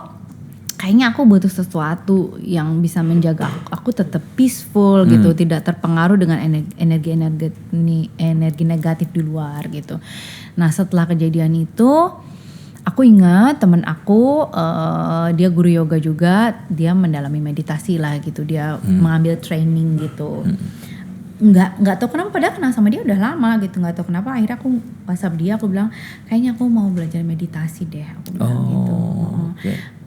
kayaknya aku butuh sesuatu yang bisa menjaga aku tetap peaceful gitu, tidak terpengaruh dengan energi negatif di luar gitu. Nah setelah kejadian itu aku ingat temen aku, dia guru yoga juga, dia mendalami meditasi lah gitu, dia mengambil training gitu. Nggak tahu kenapa, padahal kenal sama dia udah lama gitu, nggak tahu kenapa akhirnya aku WhatsApp dia, aku bilang kayaknya aku mau belajar meditasi deh, aku bilang gitu.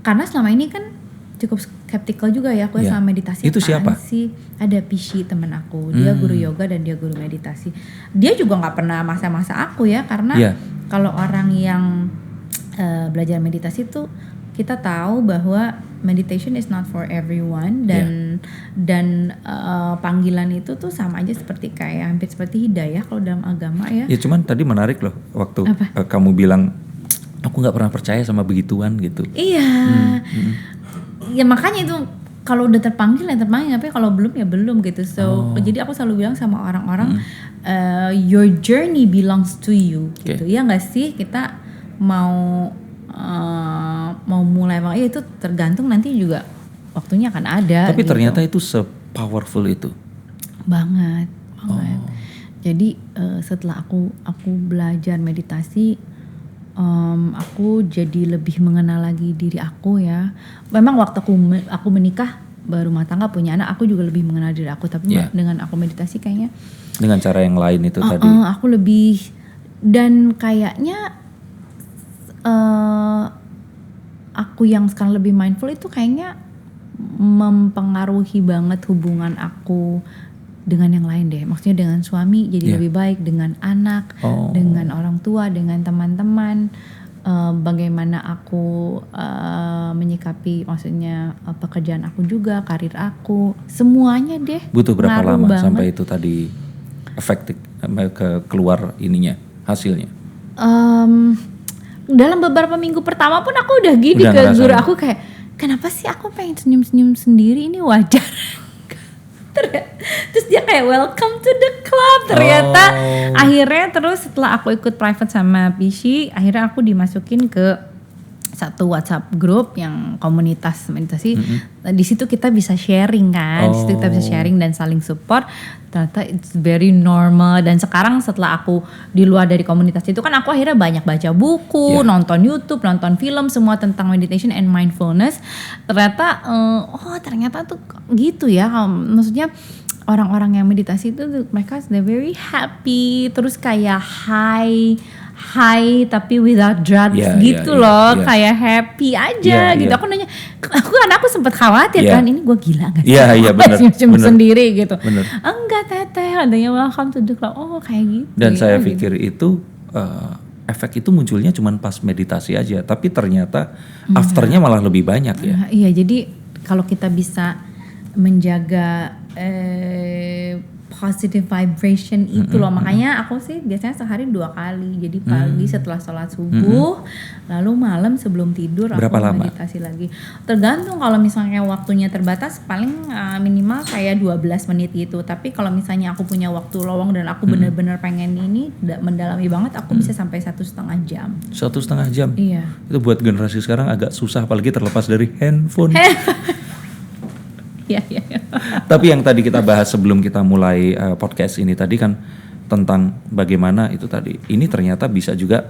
Karena selama ini kan cukup skeptikal juga ya aku sama meditasi. Itu siapa sih? Ada Pishi, temen aku, dia guru yoga dan dia guru meditasi. Dia juga nggak pernah masa-masa aku ya, karena kalau orang yang belajar meditasi tuh kita tahu bahwa meditation is not for everyone, dan panggilan itu tuh sama aja seperti kayak hampir seperti hidayah kalau dalam agama ya. Ya cuman tadi menarik loh waktu kamu bilang aku nggak pernah percaya sama begituan gitu. Iya. Ya makanya itu kalau udah terpanggil ya terpanggil, tapi kalau belum ya belum gitu. So jadi aku selalu bilang sama orang-orang your journey belongs to you gitu. Ya nggak sih, kita mau mulai itu tergantung nanti juga waktunya akan ada. Tapi gitu. ternyata itu powerful itu. Banget. Jadi setelah aku belajar meditasi, aku jadi lebih mengenal lagi diri aku ya. Memang waktu aku menikah, berumah tangga, punya anak, aku juga lebih mengenal diri aku. Tapi dengan aku meditasi kayaknya dengan cara yang lain itu tadi. Aku lebih, dan kayaknya aku yang sekarang lebih mindful itu kayaknya mempengaruhi banget hubungan aku dengan yang lain deh. Maksudnya dengan suami jadi lebih baik, dengan anak, dengan orang tua, dengan teman-teman. Bagaimana aku menyikapi, maksudnya pekerjaan aku juga, karir aku, semuanya deh. Butuh berapa lama banget sampai itu tadi efektif keluar ininya, hasilnya? Dalam beberapa minggu pertama pun aku udah gini ke guru aku kayak, kenapa sih aku pengen senyum-senyum sendiri, ini wajar? Terus dia kayak welcome to the club ternyata. Akhirnya terus setelah aku ikut private sama Pishi, akhirnya aku dimasukin ke satu WhatsApp group yang komunitas meditasi. Di situ kita bisa sharing kan, di situ kita bisa sharing dan saling support. Ternyata it's very normal. Dan sekarang setelah aku di luar dari komunitas itu kan, aku akhirnya banyak baca buku, nonton YouTube, nonton film, semua tentang meditation and mindfulness. Ternyata ternyata tuh gitu ya. Maksudnya orang-orang yang meditasi itu mereka they're very happy, terus kayak high tapi without drugs loh. Kayak happy aja gitu. Aku nanya, aku sempat khawatir kan, ini gue gila gak sih? Iya benar. Cuma sendiri gitu. Bener. Enggak, teteh adanya welcome to the club. Oh kayak gitu. Dan saya pikir itu efek itu munculnya cuma pas meditasi aja, tapi ternyata afternya malah lebih banyak ya. Iya, jadi kalau kita bisa menjaga positive vibration itu loh. Makanya aku sih biasanya sehari 2 kali. Jadi pagi setelah sholat subuh, lalu malam sebelum tidur aku meditasi lagi. Tergantung, kalau misalnya waktunya terbatas paling minimal kayak 12 menit gitu. Tapi kalau misalnya aku punya waktu lowong dan aku bener-bener pengen ini mendalami banget, aku bisa sampai 1,5 jam. 1,5 jam? Iya. Itu buat generasi sekarang agak susah, apalagi terlepas dari handphone. Iya. Tapi yang tadi kita bahas sebelum kita mulai podcast ini tadi kan tentang bagaimana itu tadi, ini ternyata bisa juga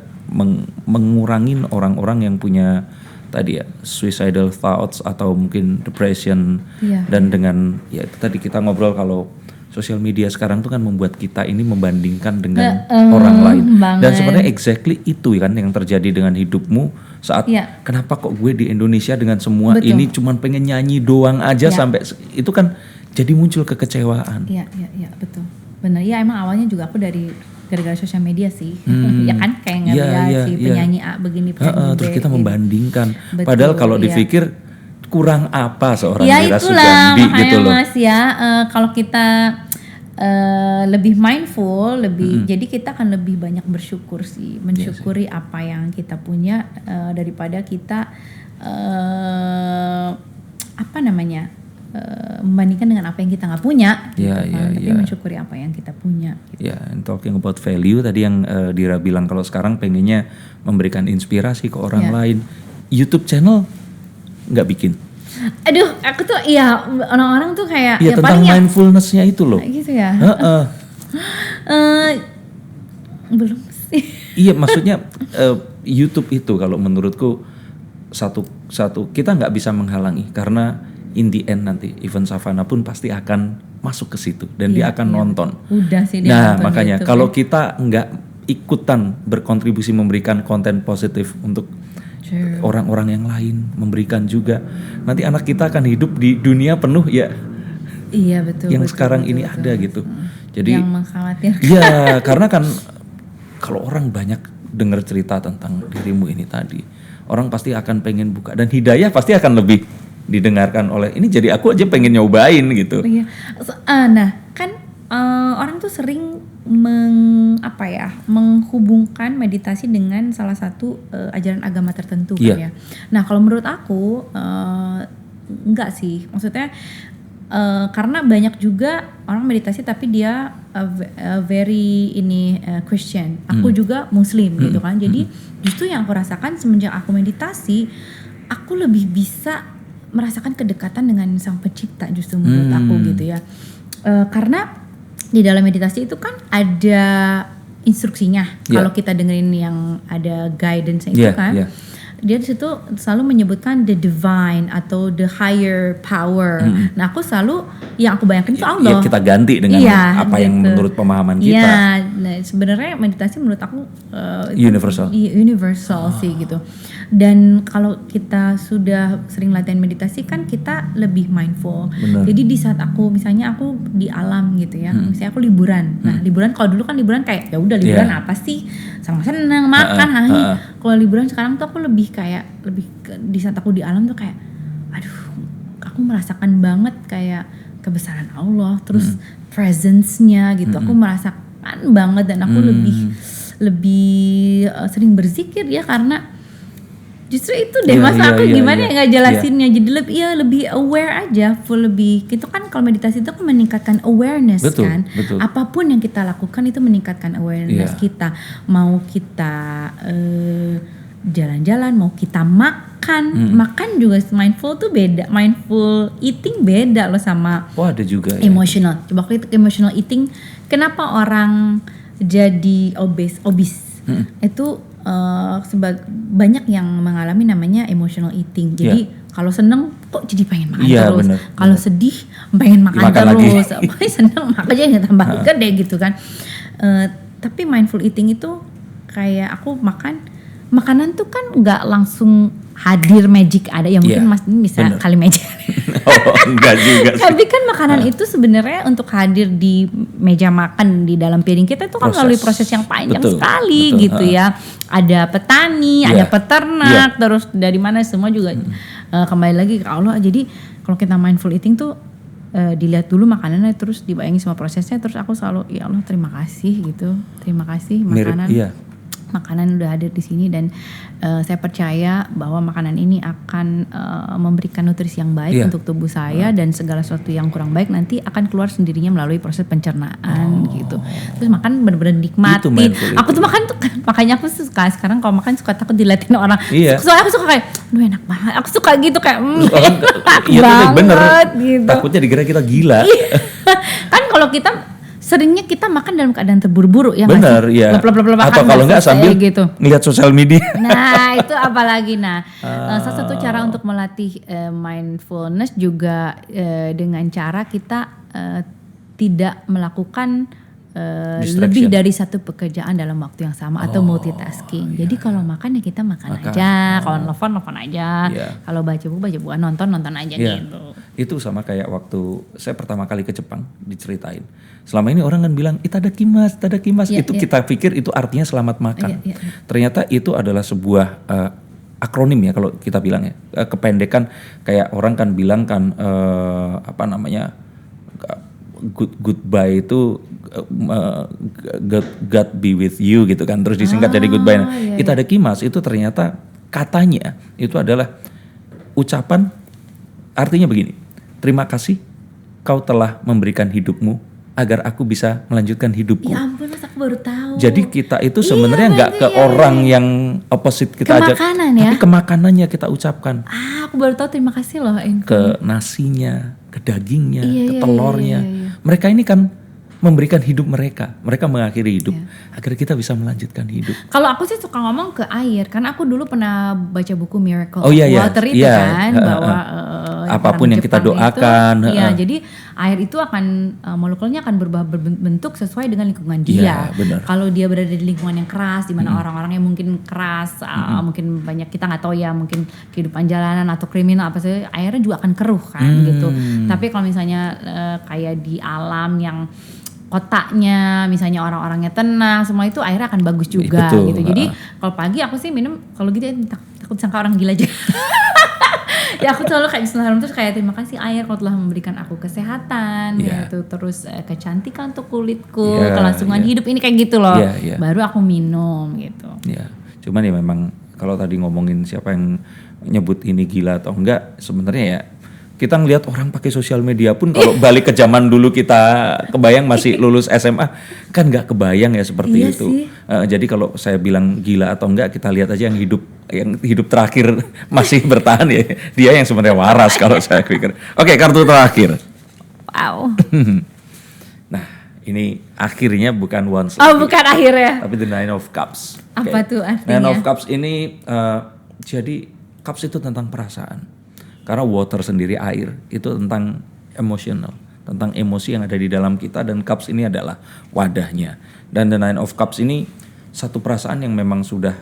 mengurangi orang-orang yang punya tadi ya suicidal thoughts atau mungkin depression. Dan dengan ya itu tadi kita ngobrol kalau sosial media sekarang tuh kan membuat kita ini membandingkan dengan orang lain. Dan sebenarnya exactly itu kan yang terjadi dengan hidupmu saat kenapa kok gue di Indonesia dengan semua ini cuman pengen nyanyi doang aja sampai itu kan jadi muncul kekecewaan. Iya betul. Benar ya, emang awalnya juga aku dari gara-gara sosial media sih. Ya kan kayak ngeliat si penyanyi A begini penyanyi B. Terus kita membandingkan. Betul, padahal kalau dipikir kurang apa seorang Dira Sugandi gitu loh. Mas ya, kalau kita lebih mindful, jadi kita akan lebih banyak bersyukur sih, mensyukuri apa yang kita punya daripada kita membandingkan dengan apa yang kita nggak punya. Tapi mensyukuri apa yang kita punya. Gitu. And talking about value tadi yang Dira bilang kalau sekarang pengennya memberikan inspirasi ke orang lain, YouTube channel nggak bikin. Aduh, aku tuh orang-orang tuh kayak tentang mindfulness-nya itu loh. Gitu ya. Belum sih. Iya, maksudnya YouTube itu kalau menurutku satu kita nggak bisa menghalangi, karena in the end nanti Ivan Savana pun pasti akan masuk ke situ dan dia akan nonton. Udah sih dia nonton. Nah, makanya kalau kita nggak ikutan berkontribusi memberikan konten positif untuk orang-orang yang lain, memberikan juga, nanti anak kita akan hidup di dunia penuh betul, yang betul, sekarang betul, ini betul. ada gitu. Jadi yang mengkhawatirkan. Iya, karena kan kalau orang banyak dengar cerita tentang dirimu ini tadi, orang pasti akan pengen buka, dan hidayah pasti akan lebih didengarkan oleh ini, jadi aku aja pengen nyobain gitu. Iya. Nah, kan orang tuh sering menghubungkan meditasi dengan salah satu ajaran agama tertentu kan ya. Nah, kalau menurut aku enggak sih. Maksudnya karena banyak juga orang meditasi tapi dia very Christian. Aku juga Muslim gitu kan. Jadi justru yang aku rasakan semenjak aku meditasi, aku lebih bisa merasakan kedekatan dengan Sang Pencipta justru menurut aku gitu ya. Karena di dalam meditasi itu kan ada instruksinya. Kalau kita dengerin yang ada guidance itu kan. Dia di situ selalu menyebutkan the divine atau the higher power. Nah, aku selalu yang aku bayangkan itu Allah. Ya, kita ganti dengan apa yang menurut pemahaman kita. Iya, nah sebenarnya meditasi menurut aku universal sih gitu. Dan kalau kita sudah sering latihan meditasi kan kita lebih mindful. Jadi di saat misalnya aku di alam gitu ya, misalnya aku liburan. Nah, liburan kalau dulu kan liburan kayak ya udah liburan apa sih? Sama senang makan, Kalau liburan sekarang tuh aku lebih di saat aku di alam tuh kayak aduh, aku merasakan banget kayak kebesaran Allah, terus presence-nya gitu. Aku merasakan banget dan aku lebih sering berzikir ya karena justru itu deh aku gimana nggak jelasinnya. Jadi lebih aware aja, lebih itu kan kalau meditasi itu kan meningkatkan awareness kan. Apapun yang kita lakukan itu meningkatkan awareness kita. Mau kita jalan-jalan, mau kita makan juga mindful tuh beda. Mindful eating beda loh sama ada juga emotional. Coba kita emotional eating, kenapa orang jadi obese? Itu banyak yang mengalami namanya emotional eating. Jadi kalau seneng kok jadi pengen makan terus. Kalau sedih pengen makan terus. Seneng makan aja tambah gede gitu kan. Tapi mindful eating itu kayak aku makanan tuh kan nggak langsung hadir magic ada ya mungkin Mas ini bisa kali magic. Enggak juga sih. Tapi kan makanan itu sebenarnya untuk hadir di meja makan di dalam piring kita itu kan melalui proses yang panjang sekali gitu ya. Ada petani, ada peternak, terus dari mana semua juga kembali lagi ke Allah. Jadi kalau kita mindful eating tuh dilihat dulu makanannya terus dibayangin semua prosesnya, terus aku selalu ya Allah terima kasih gitu. Terima kasih makanan. Makanan udah hadir di sini dan saya percaya bahwa makanan ini akan memberikan nutrisi yang baik untuk tubuh saya dan segala sesuatu yang kurang baik nanti akan keluar sendirinya melalui proses pencernaan gitu. Terus makan benar-benar nikmati. Aku tuh makan tuh makanya aku suka sekarang kalau makan suka takut diliatin orang. Soalnya aku suka kayak, aduh enak banget. Aku suka gitu kayak enak banget gitu. Takutnya dikira kita gila. Kan kalau kita seringnya kita makan dalam keadaan terburu-buru ya. Benar ya. Apa kalau nggak sambil gitu ngeliat sosial media. Nah itu apalagi. Salah satu cara untuk melatih mindfulness juga dengan cara kita tidak melakukan lebih dari satu pekerjaan dalam waktu yang sama atau multitasking. Jadi kalau makan ya kita makan aja, kalau nelfon aja, kalau baca buku nonton aja gitu. Itu sama kayak waktu saya pertama kali ke Jepang diceritain. Selama ini orang kan bilang itadakimasu. Itu kita pikir itu artinya selamat makan. Ternyata itu adalah sebuah akronim ya kalau kita bilang ya. Kependekan kayak orang kan bilang kan goodbye itu God be with you gitu kan, terus disingkat jadi goodbye. Itadakimasu itu ternyata katanya itu adalah ucapan artinya begini, terima kasih kau telah memberikan hidupmu agar aku bisa melanjutkan hidupku. Ya ampun, aku baru tahu. Jadi kita itu sebenarnya nggak ke orang yang opposite kita aja, tapi ke makanannya kita ucapkan. Aku baru tahu, terima kasih loh. Ke nasinya, ke dagingnya, ke telurnya. Mereka ini kan memberikan hidup mereka mengakhiri hidup agar kita bisa melanjutkan hidup. Kalau aku sih suka ngomong ke air, karena aku dulu pernah baca buku Miracle of Water itu kan, bahwa apapun yang kita doakan, jadi air itu akan molekulnya akan berubah berbentuk sesuai dengan lingkungan dia. Kalau dia berada di lingkungan yang keras, di mana orang-orangnya mungkin keras, mungkin banyak kita nggak tahu ya, mungkin kehidupan jalanan atau kriminal apa sih, airnya juga akan keruh kan gitu. Tapi kalau misalnya kayak di alam yang kotaknya misalnya orang-orangnya tenang, semua itu airnya akan bagus juga gitu. Jadi kalau pagi aku sih minum, kalau gitu takut sangka orang gila aja. Ya aku selalu kayak Bismillah terus kayak terima kasih air kau telah memberikan aku kesehatan, gitu, terus kecantikan untuk kulitku, kelangsungan hidup ini kayak gitu loh. Baru aku minum gitu. Cuman ya memang kalau tadi ngomongin siapa yang nyebut ini gila atau enggak, sebenarnya ya Kita ngelihat orang pakai sosial media pun kalau balik ke zaman dulu kita kebayang masih lulus SMA kan nggak kebayang ya seperti Iya itu. sih. Jadi kalau saya bilang gila atau enggak kita lihat aja yang hidup terakhir masih bertahan ya dia yang sebenarnya waras kalau saya pikir. Oke, kartu terakhir. Wow. Nah ini akhirnya bukan once Oh lagi, bukan akhirnya. tapi the Nine of Cups. Apa tuh artinya? Nine of Cups ini jadi cups itu tentang perasaan. Karena water sendiri air itu tentang emosional, tentang emosi yang ada di dalam kita dan cups ini adalah wadahnya. Dan the Nine of Cups ini satu perasaan yang memang sudah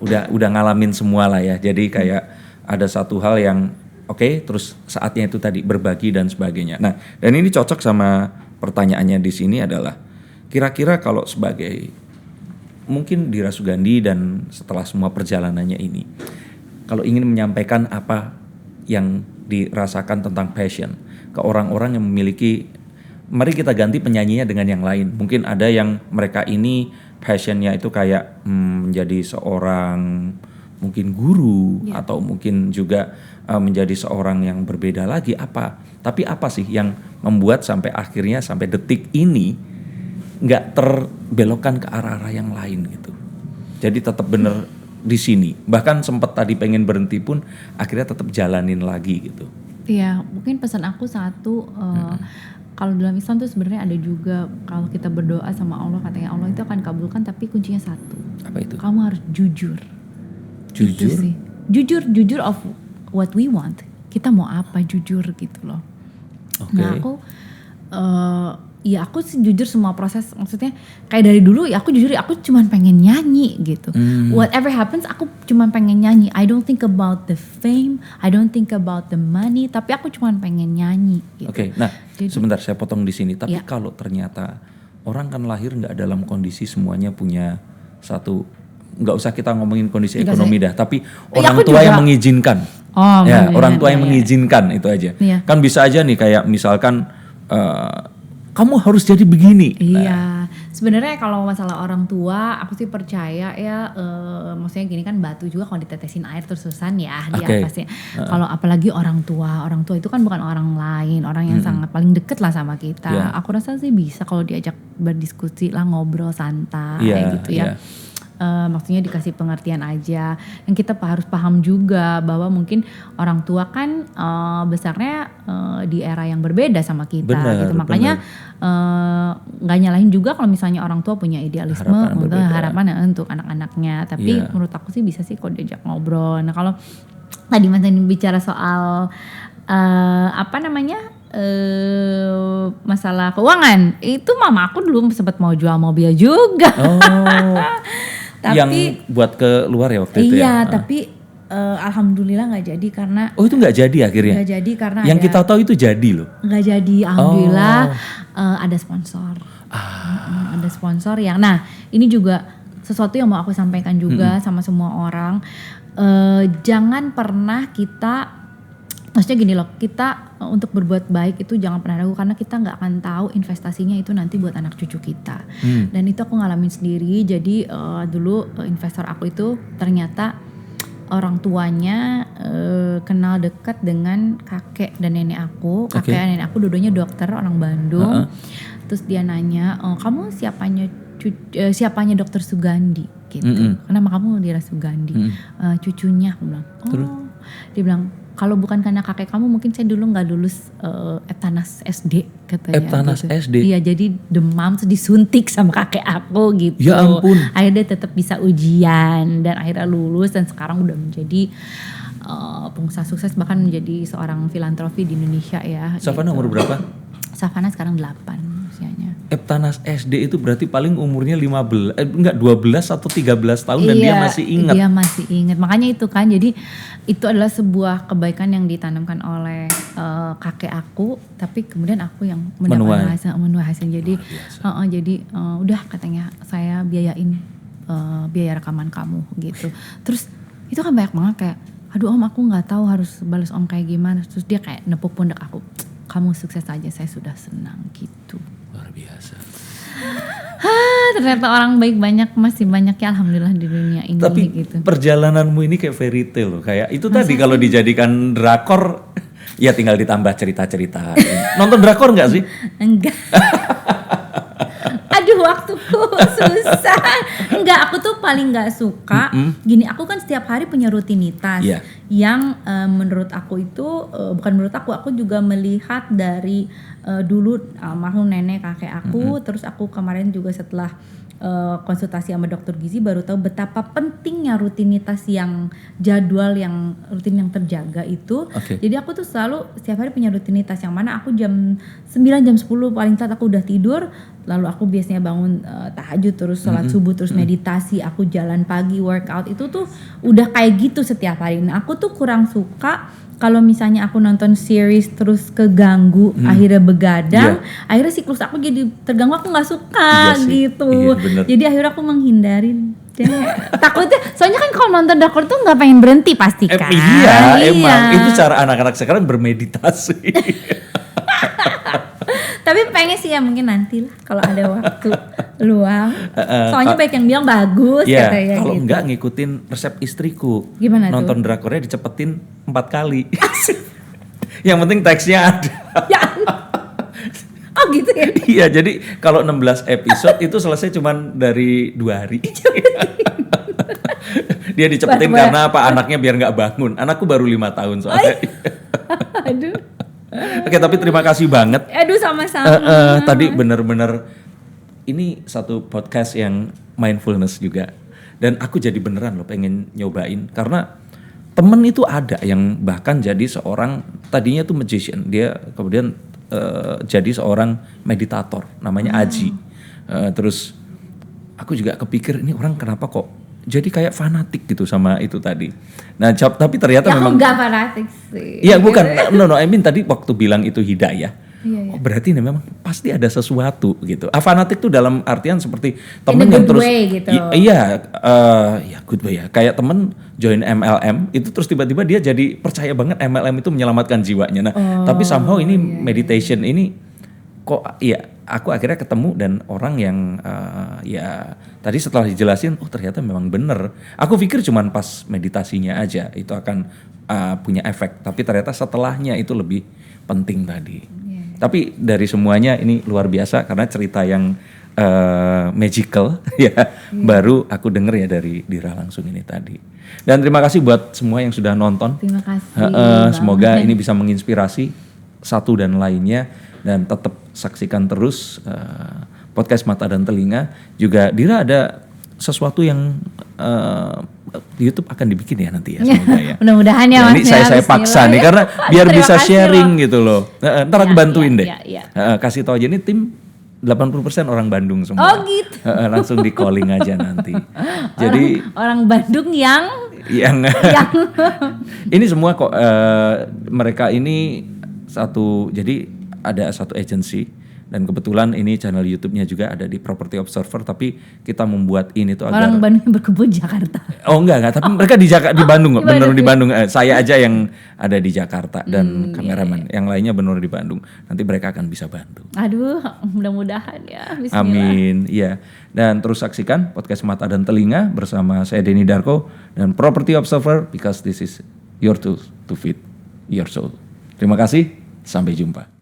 udah ngalamin semua lah ya. Jadi kayak ada satu hal yang oke, terus saatnya itu tadi berbagi dan sebagainya. Nah, dan ini cocok sama pertanyaannya di sini adalah kira-kira kalau sebagai mungkin Dira Sugandi dan setelah semua perjalanannya ini, kalau ingin menyampaikan apa yang dirasakan tentang passion ke orang-orang yang memiliki, mari kita ganti penyanyinya dengan yang lain. Mungkin ada yang mereka ini passionnya itu kayak menjadi seorang mungkin guru atau mungkin juga menjadi seorang yang berbeda lagi apa. Tapi apa sih yang membuat sampai akhirnya sampai detik ini nggak terbelokkan ke arah-arah yang lain gitu. Jadi tetap bener di sini. Bahkan sempat tadi pengen berhenti pun akhirnya tetap jalanin lagi gitu. Iya, mungkin pesan aku satu, kalau dalam Islam tuh sebenarnya ada juga kalau kita berdoa sama Allah katanya Allah itu akan kabulkan, tapi kuncinya satu. Apa itu? Kamu harus jujur. Jujur? Itu sih. Jujur of what we want. Kita mau apa, jujur gitu loh. Oke. Nah aku sih jujur semua proses, maksudnya kayak dari dulu ya aku jujur aku cuman pengen nyanyi gitu. Whatever happens aku cuman pengen nyanyi. I don't think about the fame, I don't think about the money, tapi aku cuman pengen nyanyi gitu. Oke, nah Jadi- sebentar saya potong di sini. Tapi Ya. kalau ternyata orang kan lahir nggak dalam kondisi semuanya punya satu, nggak usah kita ngomongin kondisi Enggak, ekonomi dah, tapi Ya, orang aku tua juga. yang mengizinkan. Oh, Ya, bener, orang tua ya, yang ya. mengizinkan itu aja. Iya. Kan bisa aja nih kayak misalkan kamu harus jadi begini. Iya, sebenarnya kalau masalah orang tua, aku sih percaya ya, maksudnya gini kan batu juga kalau ditetesin air terus-terusan ya di Oke. atasnya. Kalau apalagi orang tua itu kan bukan orang lain, orang yang sangat paling deket lah sama kita. Iya. Aku rasa sih bisa kalau diajak berdiskusi lah, ngobrol santai Iya, gitu ya. iya. Maksudnya dikasih pengertian aja. Yang kita harus paham juga bahwa mungkin orang tua kan besarnya di era yang berbeda sama kita Benar, gitu. Makanya nggak nyalahin juga kalau misalnya orang tua punya idealisme Harapan untuk berbeda. harapan untuk anak-anaknya. Tapi Iya. menurut aku sih bisa sih kalau diajak ngobrol. Nah kalau tadi Mas Dani bicara soal masalah keuangan, itu mama aku dulu sempat mau jual mobil juga. Oh, Tapi yang buat ke luar ya waktu itu iya, ya. tapi alhamdulillah nggak jadi karena Oh itu nggak jadi akhirnya. nggak jadi karena Yang ada- kita tahu itu jadi loh. nggak jadi, alhamdulillah. Oh. Ada sponsor. Ada sponsor yang, nah ini juga sesuatu yang mau aku sampaikan juga sama semua orang. Jangan pernah kita, maksudnya gini loh, kita untuk berbuat baik itu jangan pernah ragu karena kita nggak akan tahu investasinya itu nanti buat anak cucu kita. Dan itu aku ngalamin sendiri. Jadi dulu investor aku itu ternyata orang tuanya kenal dekat dengan kakek dan nenek aku. Kakek dan nenek aku dua-duanya dokter, orang Bandung. Terus dia nanya, kamu siapanya dokter Sugandi gitu. Kenapa kamu Dira Sugandi? Cucunya, aku bilang. Oh, dia bilang kalau bukan karena kakek kamu mungkin saya dulu nggak lulus Eptanas SD katanya. Eptanas gitu. SD? Iya, jadi demam terus disuntik sama kakek aku gitu. Ya ampun. Akhirnya dia tetap bisa ujian dan akhirnya lulus dan sekarang udah menjadi pengusaha sukses, bahkan menjadi seorang filantropi di Indonesia ya. Savana gitu. umur berapa? Savana sekarang 8 usianya. Eptanas SD itu berarti paling umurnya 12 atau 13 tahun dan dia masih ingat. Dia masih ingat. Makanya itu kan, jadi itu adalah sebuah kebaikan yang ditanamkan oleh kakek aku, tapi kemudian aku yang Menuai. menuai hasil. Jadi udah katanya saya biayain biaya rekaman kamu gitu. Terus itu kan banyak banget kayak, aduh om aku nggak tahu harus balas om kayak gimana. Terus dia kayak nepuk pundak aku, kamu sukses aja, saya sudah senang gitu. Luar biasa. Ternyata orang baik masih banyak ya, alhamdulillah di dunia ini. Tapi gitu. perjalananmu ini kayak fairy tale loh. Kayak itu tadi kalau dijadikan drakor Ya tinggal ditambah cerita-cerita. Nonton drakor nggak sih? Enggak. Aduh, waktuku susah. Enggak, aku tuh paling nggak suka. Gini, aku kan setiap hari punya rutinitas Iya. yang menurut aku itu bukan menurut aku juga melihat dari dulu almarhum nenek kakek aku. Terus aku kemarin juga setelah konsultasi sama dokter gizi baru tahu betapa pentingnya rutinitas yang jadwal yang rutin yang terjaga itu. Oke. Jadi aku tuh selalu setiap hari punya rutinitas yang mana aku jam 9 jam 10 paling telat aku udah tidur, lalu aku biasanya bangun tahajud terus sholat subuh terus meditasi, aku jalan pagi workout itu tuh udah kayak gitu setiap hari. Nah, aku tuh kurang suka kalau misalnya aku nonton series terus keganggu akhirnya begadang, akhirnya siklus aku jadi terganggu, aku nggak suka Iya sih, gitu. iya bener. Jadi akhirnya aku menghindari deh. Takutnya, soalnya kan kalau nonton drakor tuh nggak pengen berhenti pasti kan. Iya, emang itu cara anak-anak sekarang bermeditasi. Tapi pengen sih ya mungkin nanti lah kalau ada waktu luang. Soalnya banyak yang bilang bagus Iya, katanya kalau gitu. enggak ngikutin resep istriku. Gimana tuh? Nonton drakornya dicepetin 4 kali. Yang penting teksnya ada. Ya. Oh gitu ya. Iya, jadi kalau 16 episode itu selesai cuman dari 2 hari. Dia dicepetin Bah. karena apa? Anaknya biar nggak bangun. Anakku baru 5 tahun soalnya. Aduh. Oke, tapi terima kasih banget. Aduh sama-sama. Tadi bener-bener ini satu podcast yang mindfulness juga. Dan aku jadi beneran loh pengen nyobain. Karena temen itu ada yang bahkan jadi seorang, tadinya tuh magician. Dia kemudian jadi seorang meditator, namanya Aji. Terus aku juga kepikir ini orang kenapa kok jadi kayak fanatik gitu sama itu tadi. Nah, tapi ternyata Ya aku memang nggak fanatik sih. iya bukan, no, I mean tadi waktu bilang itu hidayah. Iya. Oh, berarti ini memang pasti ada sesuatu gitu. Fanatik tuh dalam artian seperti temen yang good terus, way gitu. Iya, ya good way ya. Kayak temen join MLM itu terus tiba-tiba dia jadi percaya banget MLM itu menyelamatkan jiwanya. Nah, tapi somehow ini meditation ini kok ya aku akhirnya ketemu dan orang yang ya tadi setelah dijelasin, oh ternyata memang bener. Aku pikir cuman pas meditasinya aja itu akan punya efek, tapi ternyata setelahnya itu lebih penting tadi. Tapi dari semuanya ini luar biasa karena cerita yang magical ya baru aku denger ya dari Dira langsung ini tadi. Dan terima kasih buat semua yang sudah nonton. Terima kasih. Semoga ini bisa menginspirasi satu dan lainnya. Dan tetap saksikan terus podcast Mata dan Telinga. Juga Dira ada sesuatu yang di YouTube akan dibikin ya nanti ya semoga ya. Mudah-mudahan ya Mas. Ini saya paksa nih karena biar Terima bisa kasih sharing gitu loh. Ntar aku bantuin deh. Iya. Kasih tahu aja ini tim 80% orang Bandung semua. Oh gitu. Langsung di calling aja nanti. Jadi orang Bandung yang ini semua kok mereka ini jadi ada satu agency dan kebetulan ini channel YouTube-nya juga ada di Property Observer, tapi kita membuat ini tuh agar orang Bandung yang berkebun Jakarta. Oh enggak, tapi mereka di Bandung kok, bener di Bandung. Saya aja yang ada di Jakarta dan kameramen, yang lainnya bener di Bandung. Nanti mereka akan bisa bantu. Aduh, mudah-mudahan ya. Bismillah. Amin, iya. Dan terus saksikan podcast Mata dan Telinga bersama saya Denny Darko dan Property Observer because this is your tool to feed your soul. Terima kasih, sampai jumpa.